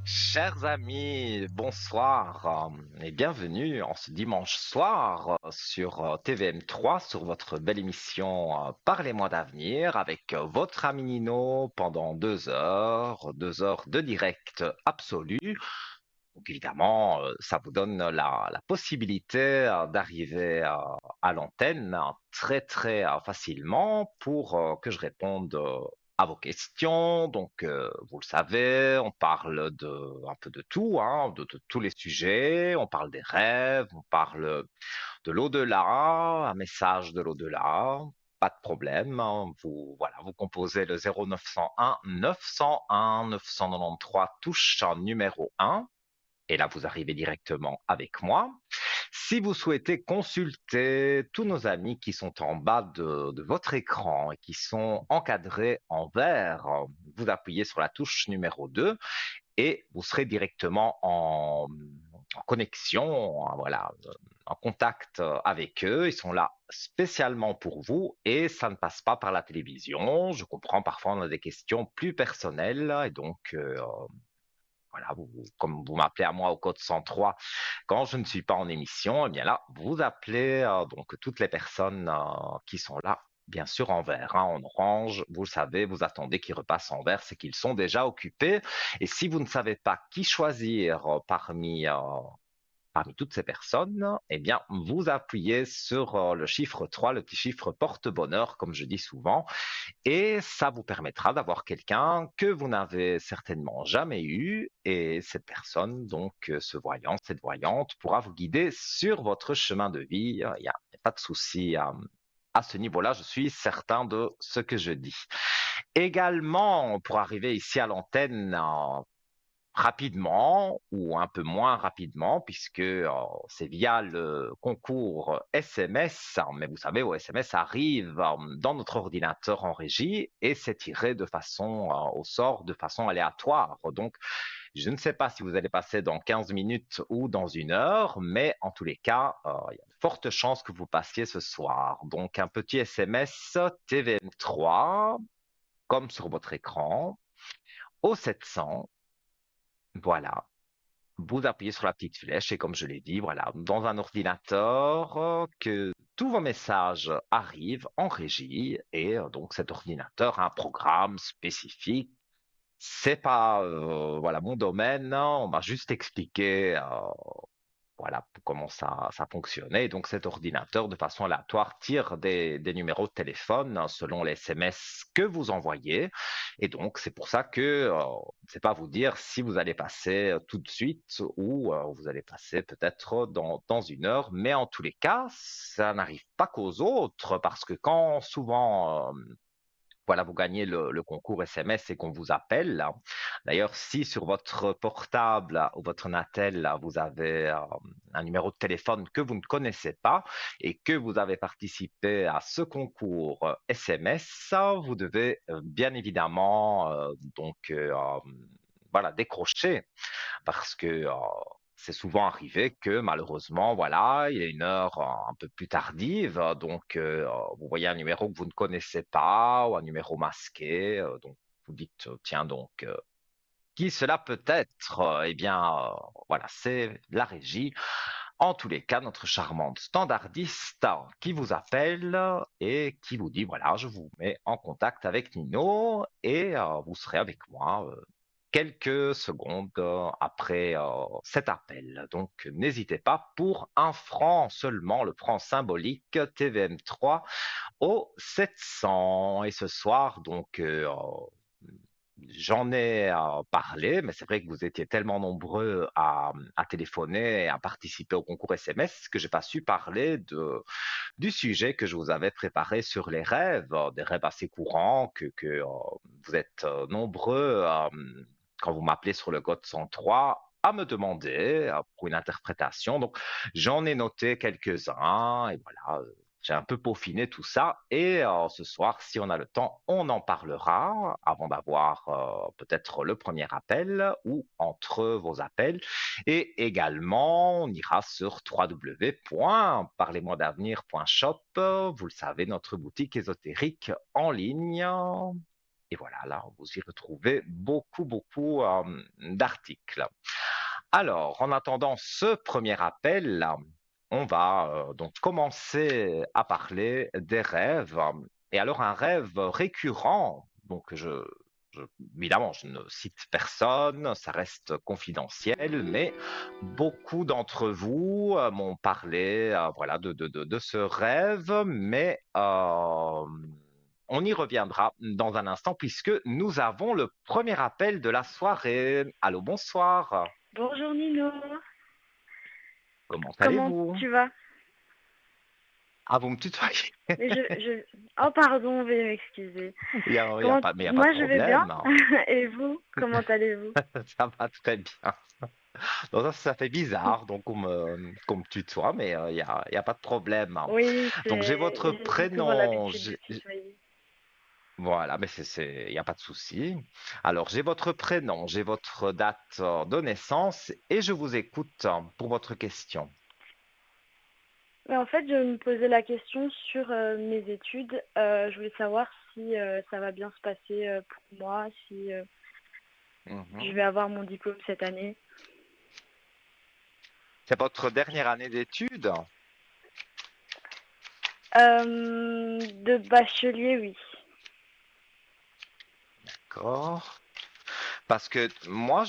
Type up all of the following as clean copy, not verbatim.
Chers amis, bonsoir et bienvenue en ce dimanche soir sur TVM3 sur votre belle émission Parlez-moi d'avenir avec votre ami Nino pendant 2 heures de direct absolu. Donc évidemment, ça vous donne la possibilité d'arriver à l'antenne très très facilement pour que je réponde à vos questions. Donc vous le savez, on parle un peu de tout, hein, de tous les sujets. On parle des rêves, on parle de l'au-delà, un message de l'au-delà. Pas de problème, hein. Vous composez le 0901 901 993 touche numéro 1. Et là, vous arrivez directement avec moi. Si vous souhaitez consulter tous nos amis qui sont en bas de votre écran et qui sont encadrés en vert, vous appuyez sur la touche numéro 2 et vous serez directement en connexion, voilà, en contact avec eux. Ils sont là spécialement pour vous et ça ne passe pas par la télévision. Je comprends parfois on a des questions plus personnelles et donc voilà, comme vous m'appelez à moi au code 103 quand je ne suis pas en émission, eh bien là, vous appelez donc toutes les personnes qui sont là, bien sûr en vert, hein, en orange. Vous le savez, vous attendez qu'ils repassent en vert, c'est qu'ils sont déjà occupés. Et si vous ne savez pas qui choisir parmi toutes ces personnes, eh bien, vous appuyez sur le chiffre 3, le petit chiffre porte-bonheur, comme je dis souvent, et ça vous permettra d'avoir quelqu'un que vous n'avez certainement jamais eu. Et cette personne, donc ce voyant, cette voyante, pourra vous guider sur votre chemin de vie. Il n'y a pas de souci à ce niveau-là. Je suis certain de ce que je dis. Également, pour arriver ici à l'antenne, rapidement ou un peu moins rapidement, puisque c'est via le concours SMS, mais vous savez, au SMS arrive dans notre ordinateur en régie et c'est tiré de façon au sort, de façon aléatoire. Donc, je ne sais pas si vous allez passer dans 15 minutes ou dans 1 heure, mais en tous les cas, il y a de fortes chances que vous passiez ce soir. Donc, un petit SMS TVM3, comme sur votre écran, au 700. Voilà, vous appuyez sur la petite flèche et comme je l'ai dit, voilà, dans un ordinateur, que tous vos messages arrivent en régie et donc cet ordinateur a un programme spécifique. C'est pas voilà mon domaine, hein. On m'a juste expliqué voilà comment ça fonctionnait. Et donc cet ordinateur, de façon aléatoire, tire des numéros de téléphone hein, selon les SMS que vous envoyez. Et donc c'est pour ça que je ne sais pas vous dire si vous allez passer tout de suite ou vous allez passer peut-être dans 1 heure. Mais en tous les cas, ça n'arrive pas qu'aux autres parce que quand souvent voilà, vous gagnez le concours SMS et qu'on vous appelle. D'ailleurs, si sur votre portable ou votre Natel, vous avez un numéro de téléphone que vous ne connaissez pas et que vous avez participé à ce concours SMS, vous devez bien évidemment voilà, décrocher parce que c'est souvent arrivé que malheureusement, voilà, il est 1 heure un peu plus tardive, donc vous voyez un numéro que vous ne connaissez pas ou un numéro masqué, donc vous dites, tiens donc, qui cela peut être? Eh bien, voilà, c'est la régie. En tous les cas, notre charmante standardiste qui vous appelle et qui vous dit, voilà, je vous mets en contact avec Nino et vous serez avec moi quelques secondes après cet appel. Donc, n'hésitez pas pour 1 franc seulement, le franc symbolique TVM3 au 700. Et ce soir, donc, j'en ai parlé, mais c'est vrai que vous étiez tellement nombreux à téléphoner et à participer au concours SMS que j'ai pas su parler du sujet que je vous avais préparé sur les rêves, des rêves assez courants que vous êtes nombreux quand vous m'appelez sur le code 103 à me demander pour une interprétation. Donc, j'en ai noté quelques-uns et voilà, j'ai un peu peaufiné tout ça. Et ce soir, si on a le temps, on en parlera avant d'avoir peut-être le premier appel ou entre vos appels. Et également, on ira sur www.parlez-moi-d'avenir.shop. Vous le savez, notre boutique ésotérique en ligne. Et voilà, là, vous y retrouvez beaucoup d'articles. Alors, en attendant ce premier appel, on va donc commencer à parler des rêves. Et alors, un rêve récurrent, donc je- évidemment, je ne cite personne, ça reste confidentiel, mais beaucoup d'entre vous m'ont parlé voilà, de ce rêve, mais on y reviendra dans un instant puisque nous avons le premier appel de la soirée. Allô, bonsoir. Bonjour Nino, Comment comment allez-vous? tu vas? Ah, vous me tutoyez? Mais Oh pardon, veuillez m'excuser. Mais il y a pas de Moi je vais bien, problème. et vous, comment allez-vous? Ça va très bien. Non, ça fait bizarre, donc qu'on me tutoie, mais il y a pas de problème. Oui, Donc j'ai votre j'ai souvent prénom. l'habitude de tutoyer. Voilà, mais il n'y a pas de souci. Alors j'ai votre prénom, j'ai votre date de naissance et je vous écoute pour votre question. Mais en fait, je me posais la question sur mes études. Je voulais savoir si ça va bien se passer pour moi, si je vais Mhm. avoir mon diplôme cette année. C'est votre dernière année d'études? De bachelier, oui. D'accord. Parce que moi,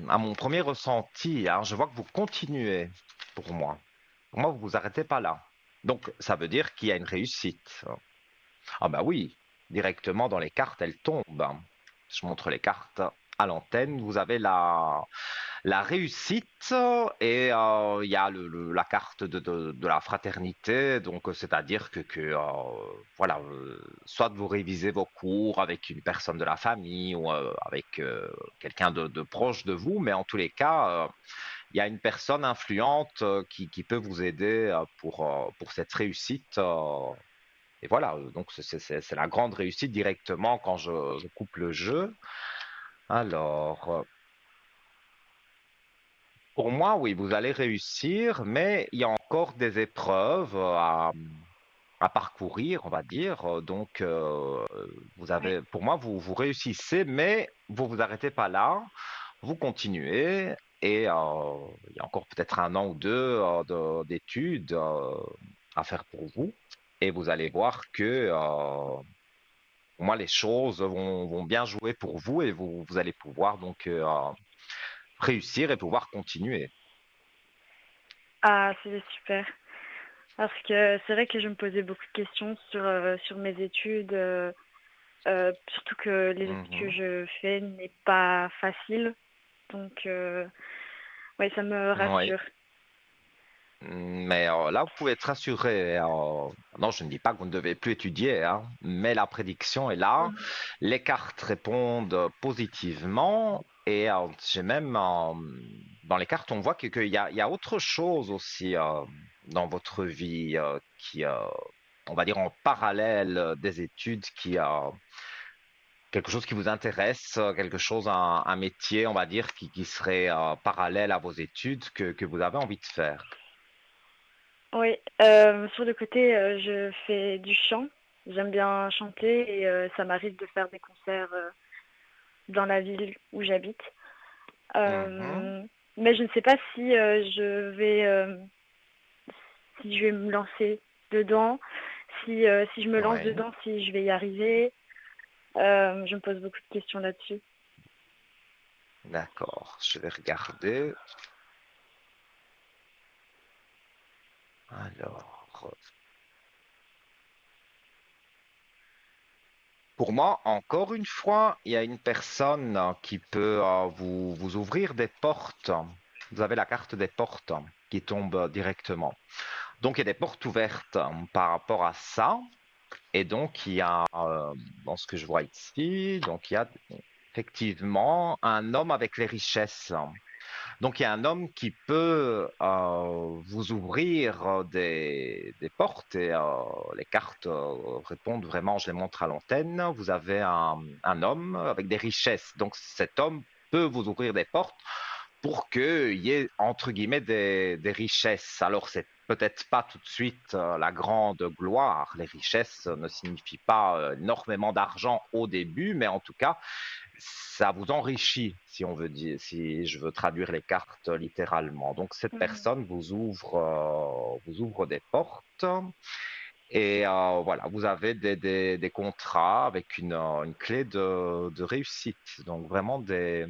à mon premier ressenti, hein, je vois que vous continuez pour moi. Pour moi, vous vous arrêtez pas là. Donc, ça veut dire qu'il y a une réussite. Ah bah oui, directement dans les cartes, elles tombent, hein. Je montre les cartes à l'antenne. Vous avez la réussite et il y a la carte de la fraternité. Donc, c'est-à-dire voilà, soit vous révisez vos cours avec une personne de la famille ou avec quelqu'un de proche de vous, mais en tous les cas, il y a une personne influente qui peut vous aider pour cette réussite. Et voilà, donc c'est la grande réussite directement quand je coupe le jeu. Alors, pour moi, oui, vous allez réussir, mais il y a encore des épreuves à parcourir, on va dire. Donc, Oui. pour moi, vous réussissez, mais vous vous arrêtez pas là, vous continuez. Et il y a encore peut-être un an ou deux d'études à faire pour vous. Et vous allez voir que pour moi, les choses vont bien jouer pour vous et vous allez pouvoir donc réussir et pouvoir continuer. Ah, c'est super. Parce que c'est vrai que je me posais beaucoup de questions sur mes études. Surtout que les études que Mhm. je fais n'est pas facile. Donc, ouais, ça me Oui. rassure. Mais là, vous pouvez être rassuré. Non, je ne dis pas que vous ne devez plus étudier, hein, mais la prédiction est là. Mhm. Les cartes répondent positivement. Et j'ai même, dans les cartes, on voit il y a autre chose aussi dans votre vie on va dire, en parallèle des études, quelque chose qui vous intéresse, quelque chose, un métier, on va dire, qui serait parallèle à vos études que vous avez envie de faire. Oui, sur le côté, je fais du chant. J'aime bien chanter et ça m'arrive de faire des concerts dans la ville où j'habite. Mhm. Euh, mais je ne sais pas si si je vais me lancer dedans, si je me lance Oui, dedans, si je vais y arriver. Je me pose beaucoup de questions là-dessus. d'accord. Je vais regarder. Alors, pour moi, encore une fois, il y a une personne qui peut vous ouvrir des portes. Vous avez la carte des portes qui tombe directement. Donc, il y a des portes ouvertes par rapport à ça. Et donc, il y a, dans ce que je vois ici, donc il y a effectivement un homme avec les richesses. Donc, il y a un homme qui peut vous ouvrir des portes et les cartes répondent vraiment, je les montre à l'antenne. Vous avez un homme avec des richesses. Donc, cet homme peut vous ouvrir des portes pour qu'il y ait, entre guillemets, des richesses. Alors, c'est peut-être pas tout de suite la grande gloire. Les richesses ne signifient pas énormément d'argent au début, mais en tout cas, ça vous enrichit, si on veut dire, si je veux traduire les cartes littéralement. Donc, cette Mhm. personne vous ouvre des portes. Et voilà, vous avez des contrats avec une clé de réussite. Donc vraiment des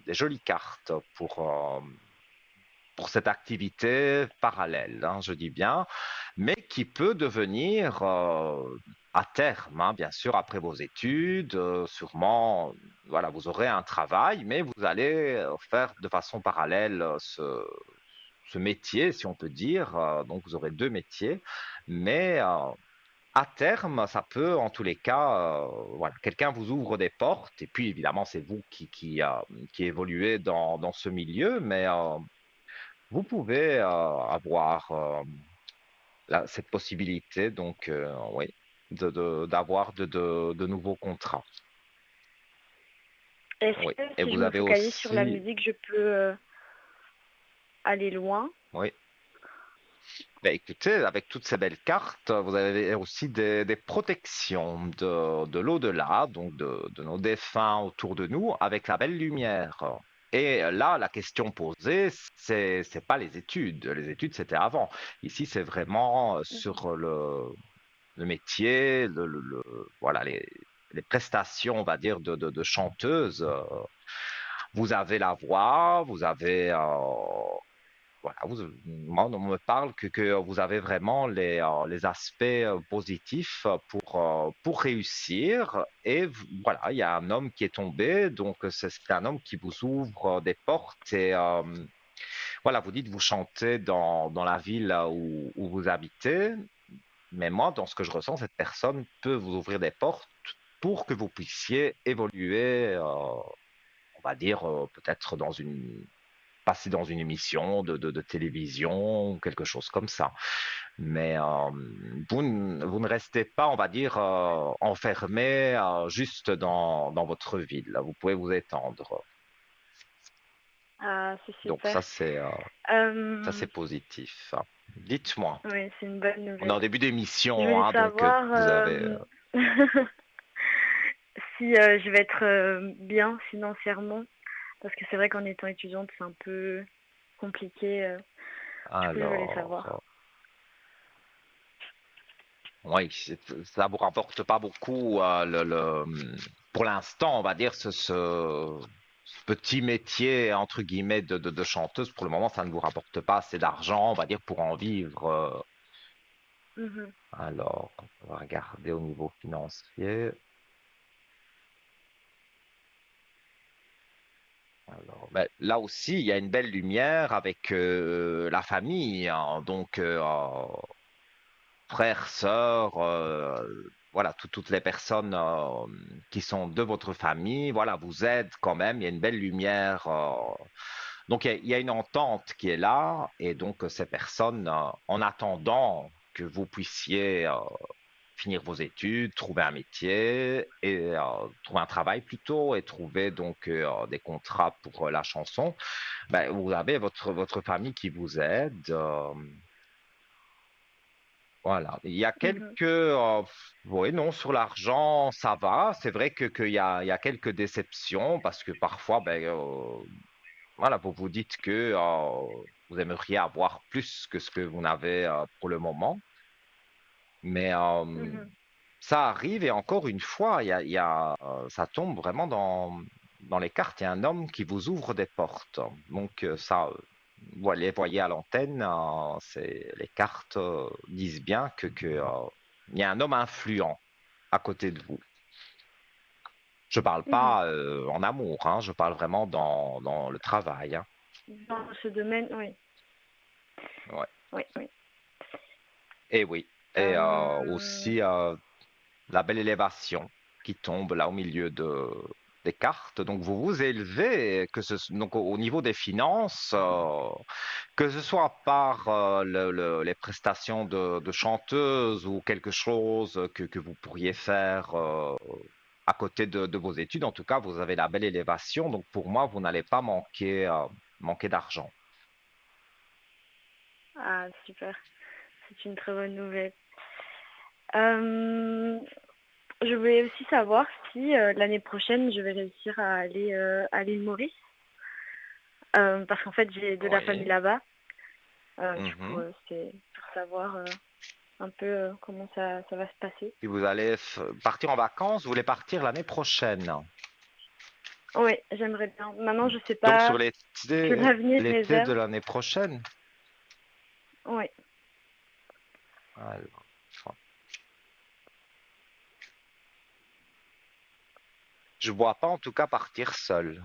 jolies cartes pour cette activité parallèle, hein, je dis bien, mais qui peut devenir à terme, hein, bien sûr, après vos études, sûrement, voilà, vous aurez un travail, mais vous allez faire de façon parallèle ce métier, si on peut dire. Donc vous aurez deux métiers, mais à terme, ça peut, en tous les cas, voilà, quelqu'un vous ouvre des portes, et puis évidemment, c'est vous qui évoluez dans ce milieu, mais vous pouvez avoir cette possibilité, donc oui, d'avoir de nouveaux contrats. Est-ce Oui, que et si je vous me avez focalise sur la aussi, musique, je peux aller loin? oui, ben, écoutez, avec toutes ces belles cartes, vous avez aussi des protections de l'au-delà, donc de nos défunts autour de nous, avec la belle lumière. Et là, la question posée, c'est pas les études. Les études, c'était avant. Ici, c'est vraiment Mhm. sur le métier, voilà, les prestations, on va dire, de chanteuse. Vous avez la voix, vous avez voilà, moi, on me parle que vous avez vraiment les aspects positifs pour réussir. Et voilà, il y a un homme qui est tombé, donc c'est un homme qui vous ouvre des portes. Et voilà, vous dites, vous chantez dans la ville où vous habitez. Mais moi, dans ce que je ressens, cette personne peut vous ouvrir des portes pour que vous puissiez évoluer, on va dire, peut-être passer dans une émission de télévision ou quelque chose comme ça. Mais vous ne restez pas, on va dire, enfermé juste dans votre ville. Vous pouvez vous étendre. Ah, c'est Donc super. ça c'est Euh, positif. Dites-moi. oui, c'est une bonne On est en nouvelle. début Je d'émission, voulais hein, donc savoir vous avez. si je vais être bien financièrement, parce que c'est vrai qu'en étant étudiante, c'est un peu compliqué. Du coup, je voulais savoir. Alors, oui, ça vous rapporte pas beaucoup pour l'instant, on va dire ce petit métier entre guillemets de chanteuse. Pour le moment, ça ne vous rapporte pas assez d'argent, on va dire, pour en vivre. Mhm, Alors, on va regarder au niveau financier. Alors, ben, là aussi, il y a une belle lumière avec la famille, hein. Donc, frères, sœurs, voilà, toutes les personnes qui sont de votre famille, voilà, vous aident quand même. Il y a une belle lumière. Donc, il y a une entente qui est là. Et donc, ces personnes, en attendant que vous puissiez finir vos études, trouver un métier et trouver un travail plutôt et trouver donc des contrats pour la chanson, ben, vous avez votre famille qui vous aide. Voilà. Il y a mhm, quelques, oui, non, sur l'argent, ça va. C'est vrai il y a quelques déceptions parce que parfois, ben, voilà, vous vous dites que vous aimeriez avoir plus que ce que vous n'avez pour le moment. Mais mhm. ça arrive et encore une fois, ça tombe vraiment dans les cartes. Il y a un homme qui vous ouvre des portes. Donc ça, vous les voyez à l'antenne, les cartes disent bien il y a un homme influent à côté de vous. Je parle Mhm. pas en amour, hein, je parle vraiment dans le travail, hein. Dans ce domaine, oui. Ouais. Oui, oui. Et oui. Et Euh, aussi la belle élévation qui tombe là au milieu des cartes. Donc vous vous élevez, donc au niveau des finances, que ce soit par les prestations de chanteuse ou quelque chose que vous pourriez faire à côté de vos études. En tout cas, vous avez la belle élévation. Donc pour moi, vous n'allez pas manquer. manquer d'argent. Ah, super. C'est une très bonne nouvelle. Euh, je voulais aussi savoir si l'année prochaine, je vais réussir à aller à l'île Maurice. Parce qu'en fait, j'ai de la famille Oui. là-bas. Du coup, Mhm. c'est pour savoir un peu comment ça va se passer. Si vous allez partir en vacances, vous voulez partir l'année prochaine. Oui, j'aimerais bien. Maintenant, je sais Donc pas sur ce que l'avenir l'été de réserve. l'année prochaine. Oui. Alors, je vois pas en tout cas partir seul.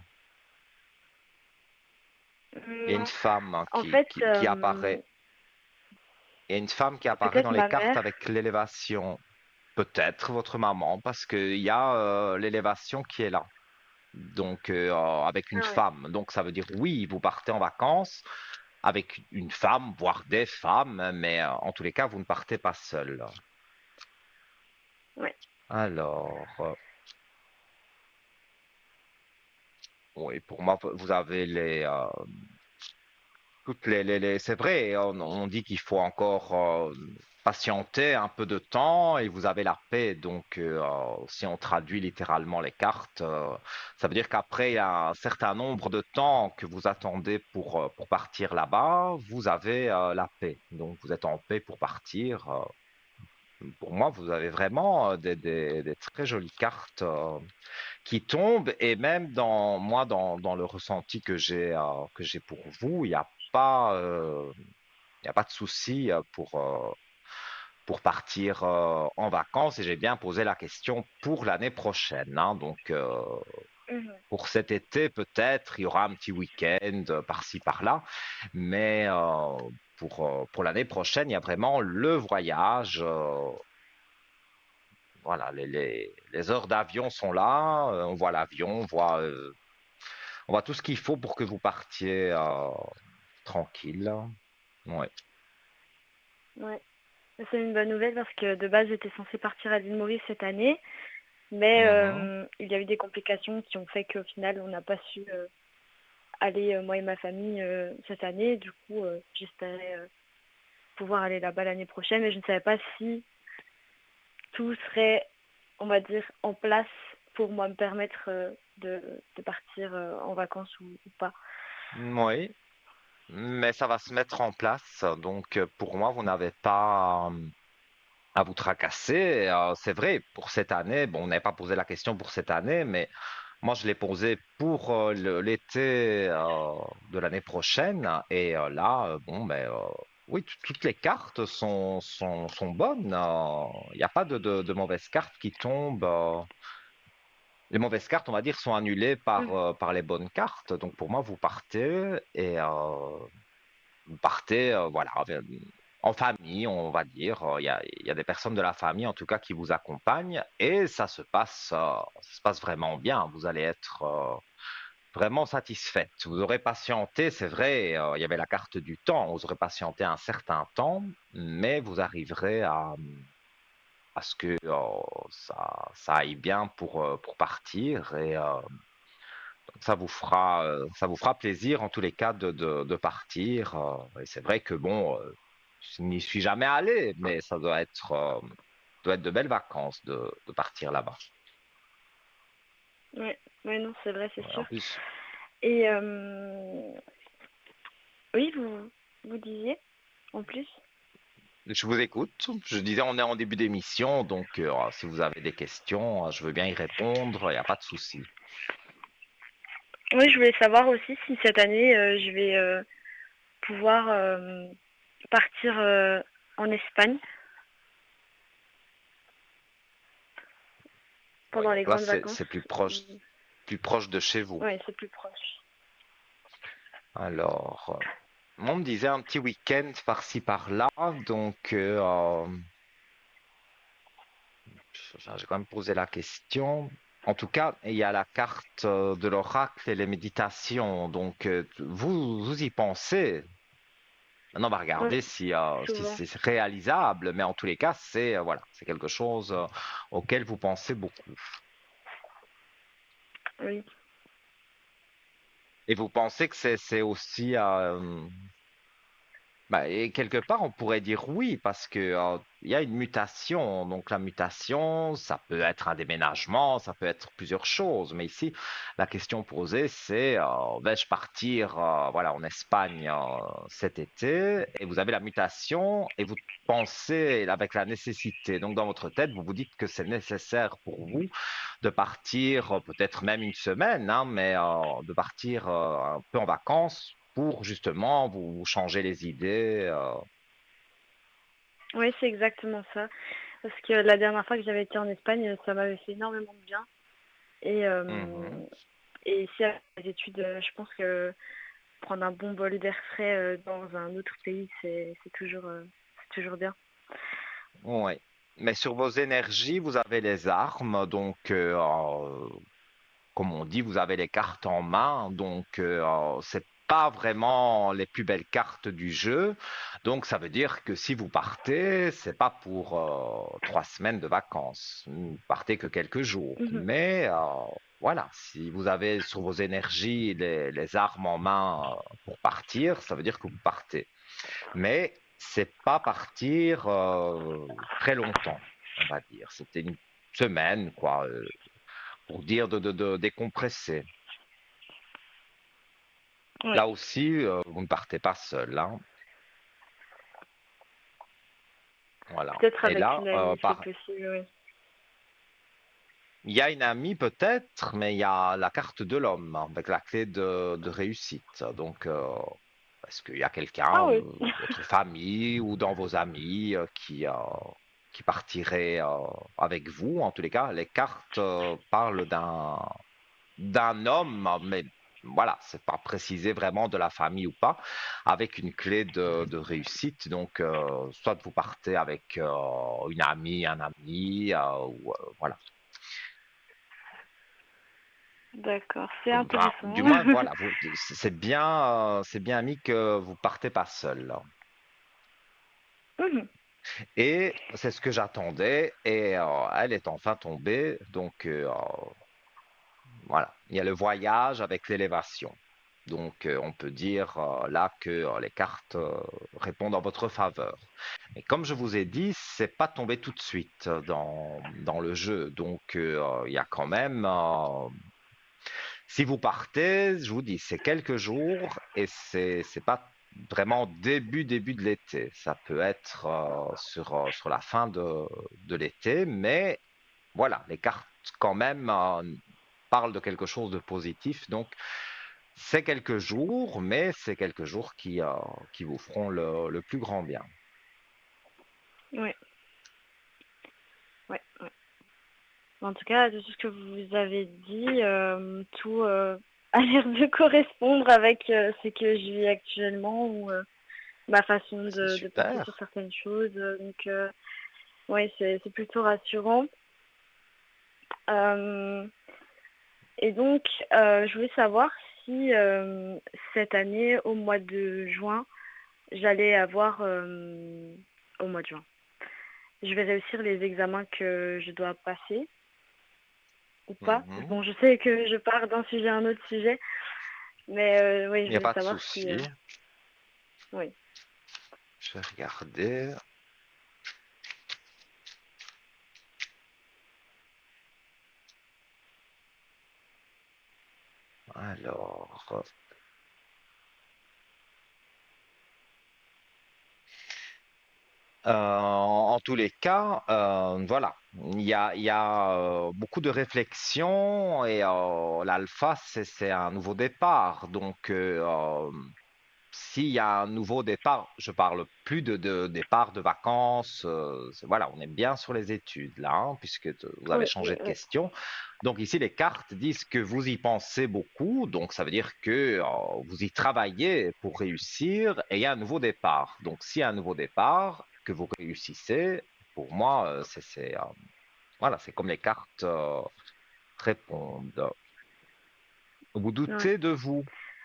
Il y a une Non. femme hein, En fait, qui apparaît. Il y a une femme qui apparaît peut-être dans les ma cartes mère. avec l'élévation. Peut-être votre maman, parce qu'il y a l'élévation qui est là. Donc avec une Ah ouais. femme. Donc ça veut dire oui, vous partez en vacances avec une femme, voire des femmes, mais en tous les cas, vous ne partez pas seul. Ouais. Alors, oui, pour moi, vous avez toutes c'est vrai, on dit qu'il faut encore patienter un peu de temps et vous avez la paix. Donc, si on traduit littéralement les cartes, ça veut dire qu'après il y a un certain nombre de temps que vous attendez pour partir là-bas, vous avez la paix. Donc, vous êtes en paix pour partir. Pour moi, vous avez vraiment des très jolies cartes qui tombent et même dans le ressenti que j'ai pour vous, il y a pas de souci pour partir en vacances et j'ai bien posé la question pour l'année prochaine. Hein. Donc Mhm. pour cet été, peut-être il y aura un petit week-end par-ci par-là, mais pour l'année prochaine, il y a vraiment le voyage. Voilà, les heures d'avion sont là, on voit l'avion, on voit tout ce qu'il faut pour que vous partiez tranquille. Ouais. Ouais. C'est une bonne nouvelle parce que de base, j'étais censée partir à l'île Maurice cette année, mais Mhm. il y a eu des complications qui ont fait qu'au final, on n'a pas su aller, moi et ma famille, cette année. Du coup, j'espérais pouvoir aller là-bas l'année prochaine, mais je ne savais pas si tout serait, on va dire, en place pour moi me permettre de partir en vacances ou pas. Oui, mais ça va se mettre en place. Donc, pour moi, vous n'avez pas à vous tracasser. C'est vrai, pour cette année, bon, on n'avait pas posé la question pour cette année, mais moi, je l'ai posé pour l'été de l'année prochaine. Et là, bon, ben, oui, toutes les cartes sont bonnes. Il n'y a pas de mauvaises cartes qui tombent. Les mauvaises cartes, on va dire, sont annulées Mhm. par les bonnes cartes. Donc, pour moi, vous partez et vous partez, voilà, en famille, on va dire. Il y a des personnes de la famille, en tout cas, qui vous accompagnent et ça se passe vraiment bien. Vous allez être vraiment satisfaite. Vous aurez patienté, c'est vrai, il y avait la carte du temps. Vous aurez patienté un certain temps, mais vous arriverez à ce que ça aille bien pour partir et ça vous fera plaisir en tous les cas de partir. Et c'est vrai que bon, je n'y suis jamais allé, mais ça doit être de belles vacances de partir là-bas. Ouais, ouais, non, c'est vrai, c'est Ouais, en sûr. plus, Et oui, vous disiez en plus. je vous écoute. Je disais, on est en début d'émission, donc si vous avez des questions, je veux bien y répondre, il n'y a pas de souci. Oui, je voulais savoir aussi si cette année, je vais pouvoir partir en Espagne Oui, pendant les donc là, grandes vacances. c'est Oui, plus proche de chez vous. ouais, c'est plus proche. Alors, on me disait un petit week-end par-ci par-là, donc enfin, j'ai quand même posé la question. En tout cas, il y a la carte de l'oracle et les méditations. Donc, vous y pensez. Maintenant, on va Oui, regarder si souvent. c'est réalisable, mais en tous les cas, c'est voilà, c'est quelque chose auquel vous pensez beaucoup. Oui. Et vous pensez que c'est aussi bah, et quelque part, on pourrait dire oui, parce que il y a une mutation. Donc la mutation, ça peut être un déménagement, ça peut être plusieurs choses. Mais ici, la question posée, c'est vais-je partir voilà, en Espagne cet été? Et vous avez la mutation et vous pensez avec la nécessité. Donc dans votre tête, vous vous dites que c'est nécessaire pour vous de partir peut-être même une semaine, hein, mais de partir un peu en vacances pour justement vous changer les idées. Oui, c'est exactement ça. Parce que la dernière fois que j'avais été en Espagne, ça m'avait fait énormément de bien. Et, Mhm. et ici, à les études, je pense que prendre un bon bol d'air frais dans un autre pays, c'est toujours bien. Oui. Mais sur vos énergies, vous avez les armes, donc comme on dit, vous avez les cartes en main, donc c'est pas vraiment les plus belles cartes du jeu. Donc ça veut dire que si vous partez, c'est pas pour 3 semaines de vacances. Vous partez que quelques jours. Mhm. Mais voilà, si vous avez sur vos énergies les armes en main pour partir, ça veut dire que vous partez. Mais c'est pas partir très longtemps, on va dire. C'était une semaine, quoi, pour dire de décompresser. Oui, Là aussi, vous ne partez pas seul, hein. Voilà. peut-être Et avec là, une amie, c'est possible, oui. il y a une amie peut-être, mais il y a la carte de l'homme hein, avec la clé de réussite. Donc, est-ce qu'il y a quelqu'un, Ah oui, votre famille ou dans vos amis, qui partirait avec vous? En tous les cas, les cartes parlent d'un homme, mais voilà, c'est pas précisé vraiment de la famille ou pas, avec une clé de réussite. Donc, soit vous partez avec une amie, un ami, ou voilà. d'accord, c'est Enfin, intéressant. du moins, voilà, c'est bien mis que vous partez pas seul. Mhm. Et c'est ce que j'attendais, et elle est enfin tombée. Donc, voilà, il y a le voyage avec l'élévation. Donc, on peut dire là que les cartes répondent en votre faveur. Et comme je vous ai dit, c'est pas tombé tout de suite dans le jeu. Donc, il y a quand même, si vous partez, je vous dis, c'est quelques jours et c'est pas vraiment début de l'été. Ça peut être sur la fin de l'été, mais voilà, les cartes quand même parlent de quelque chose de positif. Donc, c'est quelques jours, mais c'est quelques jours qui vous feront le plus grand bien. Oui, ouais, ouais. En tout cas, de tout ce que vous avez dit, tout a l'air de correspondre avec ce que je vis actuellement ou ma façon C'est de penser sur super. certaines choses. Donc, oui, c'est plutôt rassurant. Euh, et donc, je voulais savoir si cette année, au mois de juin, j'allais avoir, au mois de juin, je vais réussir les examens que je dois passer ou pas. Mhm. Bon, je sais que je pars d'un sujet à un autre sujet, mais oui, Il je n'y a voulais pas de savoir si... souci. oui. Je vais regarder. Alors, en tous les cas, voilà, il y a beaucoup de réflexion et l'alpha, c'est un nouveau départ. Donc, s'il y a un nouveau départ, je parle plus de départ de vacances. Voilà, on est bien sur les études là, hein, puisque vous avez Oui, oui, changé de oui. question. Donc ici, les cartes disent que vous y pensez beaucoup. Donc ça veut dire que vous y travaillez pour réussir et il y a un nouveau départ. Donc s'il y a un nouveau départ, que vous réussissez, pour moi, voilà, c'est comme les cartes répondent. Vous Ouais. doutez de vous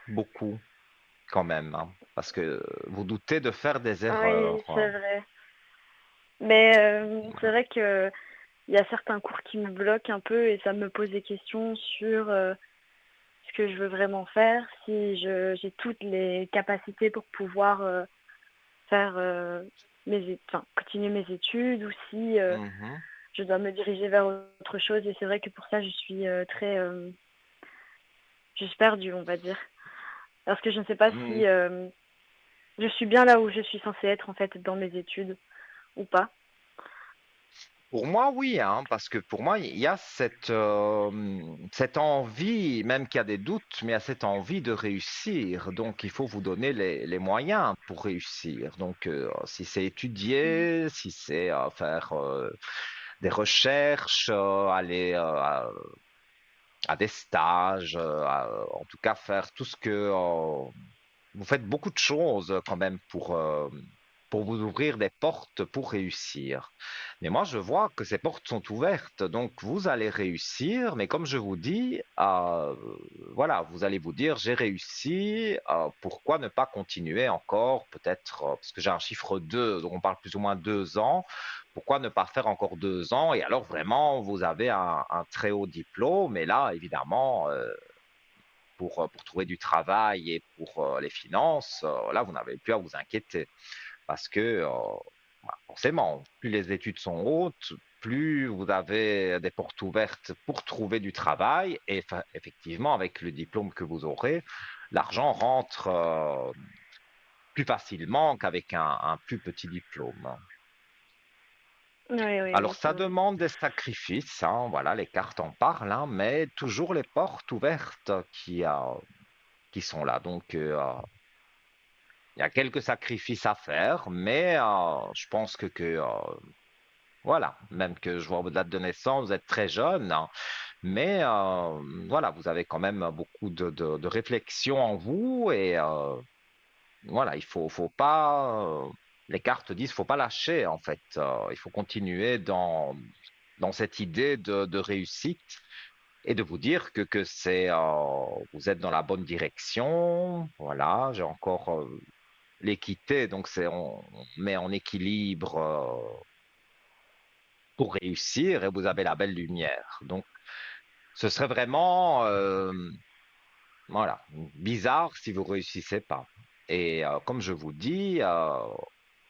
beaucoup quand même, hein, parce que vous doutez de faire des Oui, erreurs. c'est vrai. Mais c'est Voilà. vrai que il y a certains cours qui me bloquent un peu et ça me pose des questions sur que je veux vraiment faire, si j'ai toutes les capacités pour pouvoir faire enfin, continuer mes études ou si Mhm. je dois me diriger vers autre chose. Et c'est vrai que pour ça, je suis je suis perdue, on va dire. Parce que je ne sais pas Mm. si je suis bien là où je suis censée être en fait dans mes études ou pas. Pour moi, oui, hein, parce que pour moi, il y a cette envie, même qu'il y a des doutes, mais il y a cette envie de réussir. Donc, il faut vous donner les moyens pour réussir. Donc, si c'est Mhm. étudier, si c'est faire des recherches, aller à des stages, en tout cas faire tout ce que vous faites beaucoup de choses quand même pour vous ouvrir des portes pour réussir. Mais moi, je vois que ces portes sont ouvertes, donc vous allez réussir, mais comme je vous dis, voilà, vous allez vous dire, j'ai réussi, pourquoi ne pas continuer encore, peut-être, parce que j'ai un chiffre 2, donc on parle plus ou moins 2 ans, pourquoi ne pas faire encore 2 ans? Et alors vraiment, vous avez un très haut diplôme, et là, évidemment, pour trouver du travail et pour les finances, là, vous n'avez plus à vous inquiéter. Parce que, bah, forcément, plus les études sont hautes, plus vous avez des portes ouvertes pour trouver du travail. Et effectivement, avec le diplôme que vous aurez, l'argent rentre plus facilement qu'avec un plus petit diplôme. Oui, oui, Alors, oui, c'est ça vrai. demande des sacrifices, hein, voilà, les cartes en parlent, hein, mais toujours les portes ouvertes qui sont là. Donc, il y a quelques sacrifices à faire, mais je pense voilà, même que je vois votre date de naissance, vous êtes très jeune, hein, mais voilà, vous avez quand même beaucoup de réflexion en vous et voilà, faut pas, les cartes disent, faut pas lâcher en fait, il faut continuer dans cette idée de réussite et de vous dire que vous êtes dans la bonne direction. Voilà, j'ai encore l'équité, donc on met en équilibre pour réussir et vous avez la belle lumière. Donc, ce serait vraiment, voilà, bizarre si vous réussissez pas. Et comme je vous dis,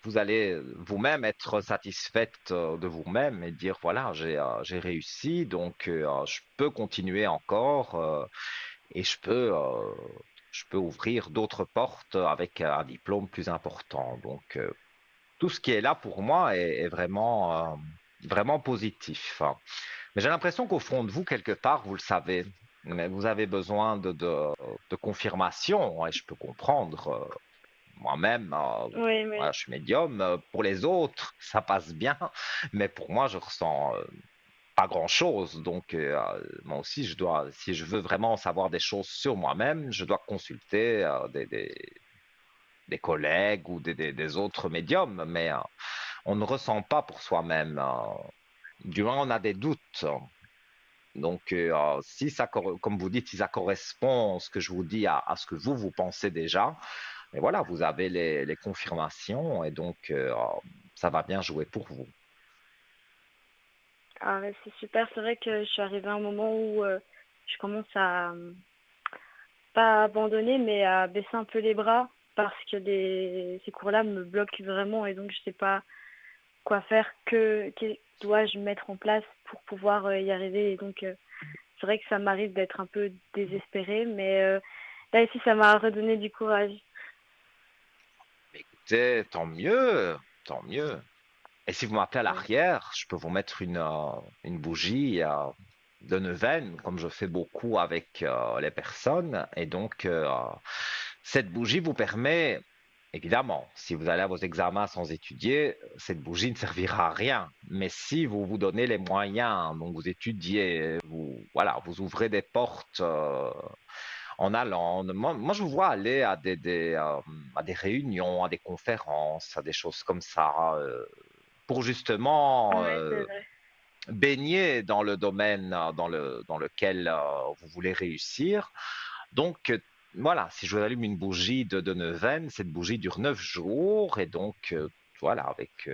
vous allez vous-même être satisfaite de vous-même et dire, voilà, j'ai réussi, donc je peux continuer encore et je peux ouvrir d'autres portes avec un diplôme plus important. Donc, tout ce qui est là pour moi est vraiment, vraiment positif. Mais j'ai l'impression qu'au fond de vous, quelque part, vous le savez, mais vous avez besoin de confirmation, et je peux comprendre. Moi-même, Oui, voilà, oui. je suis médium. Pour les autres, ça passe bien, mais pour moi, je ressens pas grand-chose. Donc, moi aussi, si je veux vraiment savoir des choses sur moi-même, je dois consulter des collègues ou des autres médiums, mais on ne ressent pas pour soi-même. Du moins, on a des doutes. Donc, si ça, comme vous dites, si ça correspond, ce que je vous dis, à ce que vous pensez déjà, et voilà, vous avez les confirmations et donc, ça va bien jouer pour vous. Ah ouais, c'est super. C'est vrai que je suis arrivée à un moment où je commence à pas abandonner, mais à baisser un peu les bras parce que ces cours-là me bloquent vraiment et donc je sais pas quoi faire, que dois-je mettre en place pour pouvoir y arriver. Et donc c'est vrai que ça m'arrive d'être un peu désespérée, mais là ici ça m'a redonné du courage. Écoutez, tant mieux, tant mieux. Et si vous m'appelez à Ouais. l'arrière, je peux vous mettre une bougie de neuvaine, comme je fais beaucoup avec les personnes. Et donc, cette bougie vous permet, évidemment, si vous allez à vos examens sans étudier, cette bougie ne servira à rien. Mais si vous vous donnez les moyens, donc vous étudiez, voilà, vous ouvrez des portes en allant. Moi, je vous vois aller à des réunions, à des conférences, à des choses comme ça. Pour justement Ouais, c'est vrai. baigner dans le domaine dans lequel vous voulez réussir. Donc, voilà, si je vous allume une bougie de neuvaine, cette bougie dure 9 jours. Et donc, voilà, avec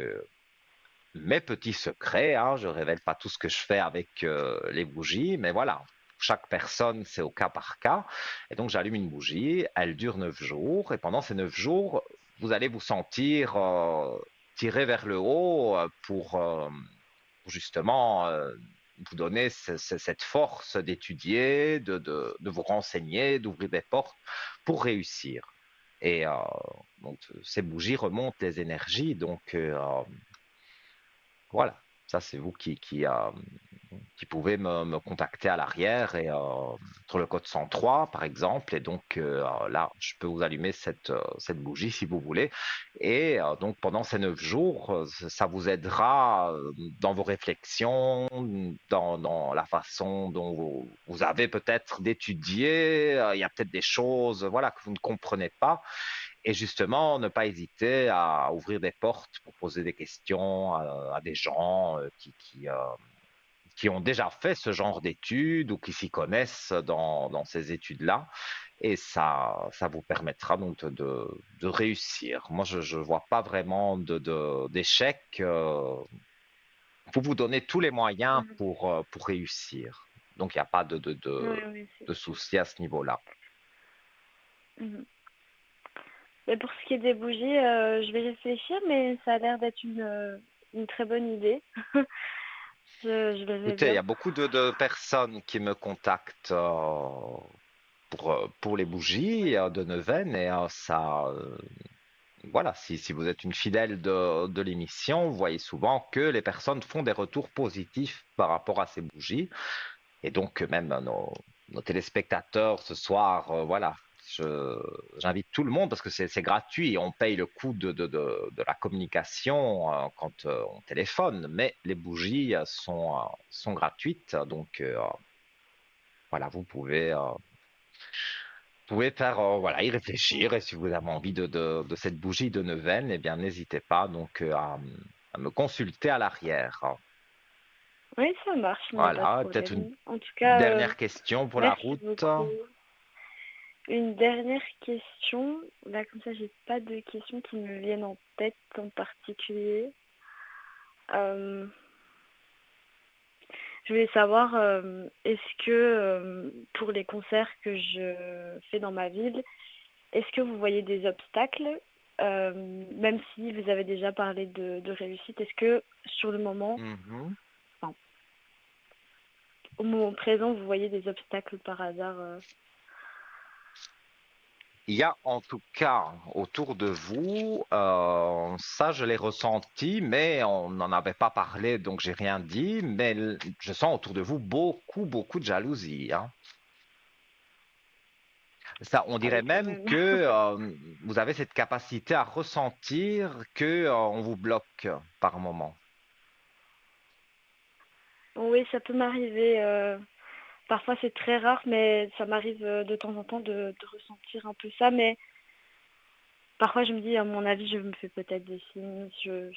mes petits secrets, hein, je ne révèle pas tout ce que je fais avec les bougies, mais voilà. pour chaque personne, c'est au cas par cas. Et donc, j'allume une bougie, elle dure 9 jours, et pendant ces 9 jours, vous allez vous sentir tiré vers le haut pour justement vous donner cette force d'étudier, de vous renseigner, d'ouvrir des portes pour réussir. Et donc, ces bougies remontent les énergies. Donc, voilà, ça, c'est vous qui pouvez me contacter à l'arrière et sur le code 103 par exemple. Et donc là, je peux vous allumer cette bougie si vous voulez. Et donc pendant ces 9 jours, ça vous aidera dans vos réflexions, dans la façon dont vous avez peut-être d'étudier. Il y a peut-être des choses, voilà, que vous ne comprenez pas. Et justement, ne pas hésiter à ouvrir des portes pour poser des questions à des gens qui ont déjà fait ce genre d'études ou qui s'y connaissent dans ces études-là. Et ça vous permettra donc de réussir. Moi, je ne vois pas vraiment d'échec pour vous donner tous les moyens Mhm. pour réussir. Donc, il n'y a pas Oui, oui, c'est de sûr. souci à ce niveau-là. Mhm. Mais pour ce qui est des bougies, je vais réfléchir, mais ça a l'air d'être une très bonne idée. Je verrai Écoutez, il y bien. a beaucoup de personnes qui me contactent pour les bougies de neuvaine et voilà, si vous êtes une fidèle de l'émission, vous voyez souvent que les personnes font des retours positifs par rapport à ces bougies. Et donc, même nos téléspectateurs ce soir, voilà, j'invite tout le monde parce que c'est gratuit. On paye le coût de la communication quand on téléphone, mais les bougies sont gratuites. Donc, voilà, vous pouvez faire, voilà, y réfléchir. Et si vous avez envie de cette bougie de neuvaine, eh bien, n'hésitez pas donc à me consulter à l'arrière. Oui, ça marche, il n'y a pas de Voilà, peut-être une problème. En tout cas, dernière question pour la merci route. beaucoup. Une dernière question. Là, comme ça, j'ai pas de questions qui me viennent en tête en particulier. Euh, je voulais savoir, est-ce que pour les concerts que je fais dans ma ville, est-ce que vous voyez des obstacles, même si vous avez déjà parlé de réussite, est-ce que sur le moment, Mhm. enfin, au moment présent, vous voyez des obstacles par hasard Il y a en tout cas autour de vous, ça je l'ai ressenti, mais on n'en avait pas parlé, donc j'ai rien dit, mais je sens autour de vous beaucoup, beaucoup de jalousie, hein. Ça, on Ah dirait oui, quand même même. que vous avez cette capacité à ressentir que on vous bloque par moment. Oui, ça peut m'arriver. Parfois, c'est très rare, mais ça m'arrive de temps en temps de ressentir un peu ça. Mais parfois, je me dis, à mon avis, je me fais peut-être des signes. Ce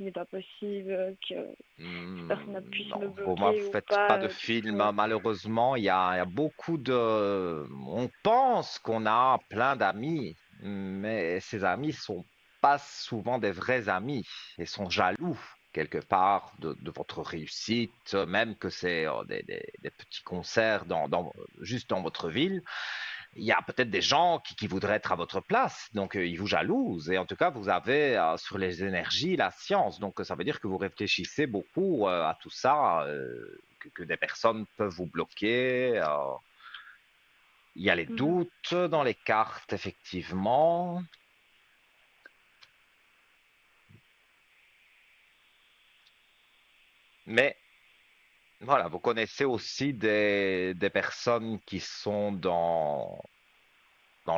n'est pas possible que cette personne puisse Non, me pour moi, vous bloquer ou faites pas pas. de Du film. coup, Malheureusement, il y a beaucoup de. On pense qu'on a plein d'amis, mais ces amis sont pas souvent des vrais amis et sont jaloux quelque part de votre réussite, même que c'est des petits concerts juste dans votre ville. Il y a peut-être des gens qui voudraient être à votre place, donc ils vous jalousent. Et en tout cas, vous avez sur les énergies la science. Donc ça veut dire que vous réfléchissez beaucoup à tout ça, que des personnes peuvent vous bloquer. Il y a les mhm. doutes dans les cartes, effectivement. Mais voilà, vous connaissez aussi des personnes qui sont dans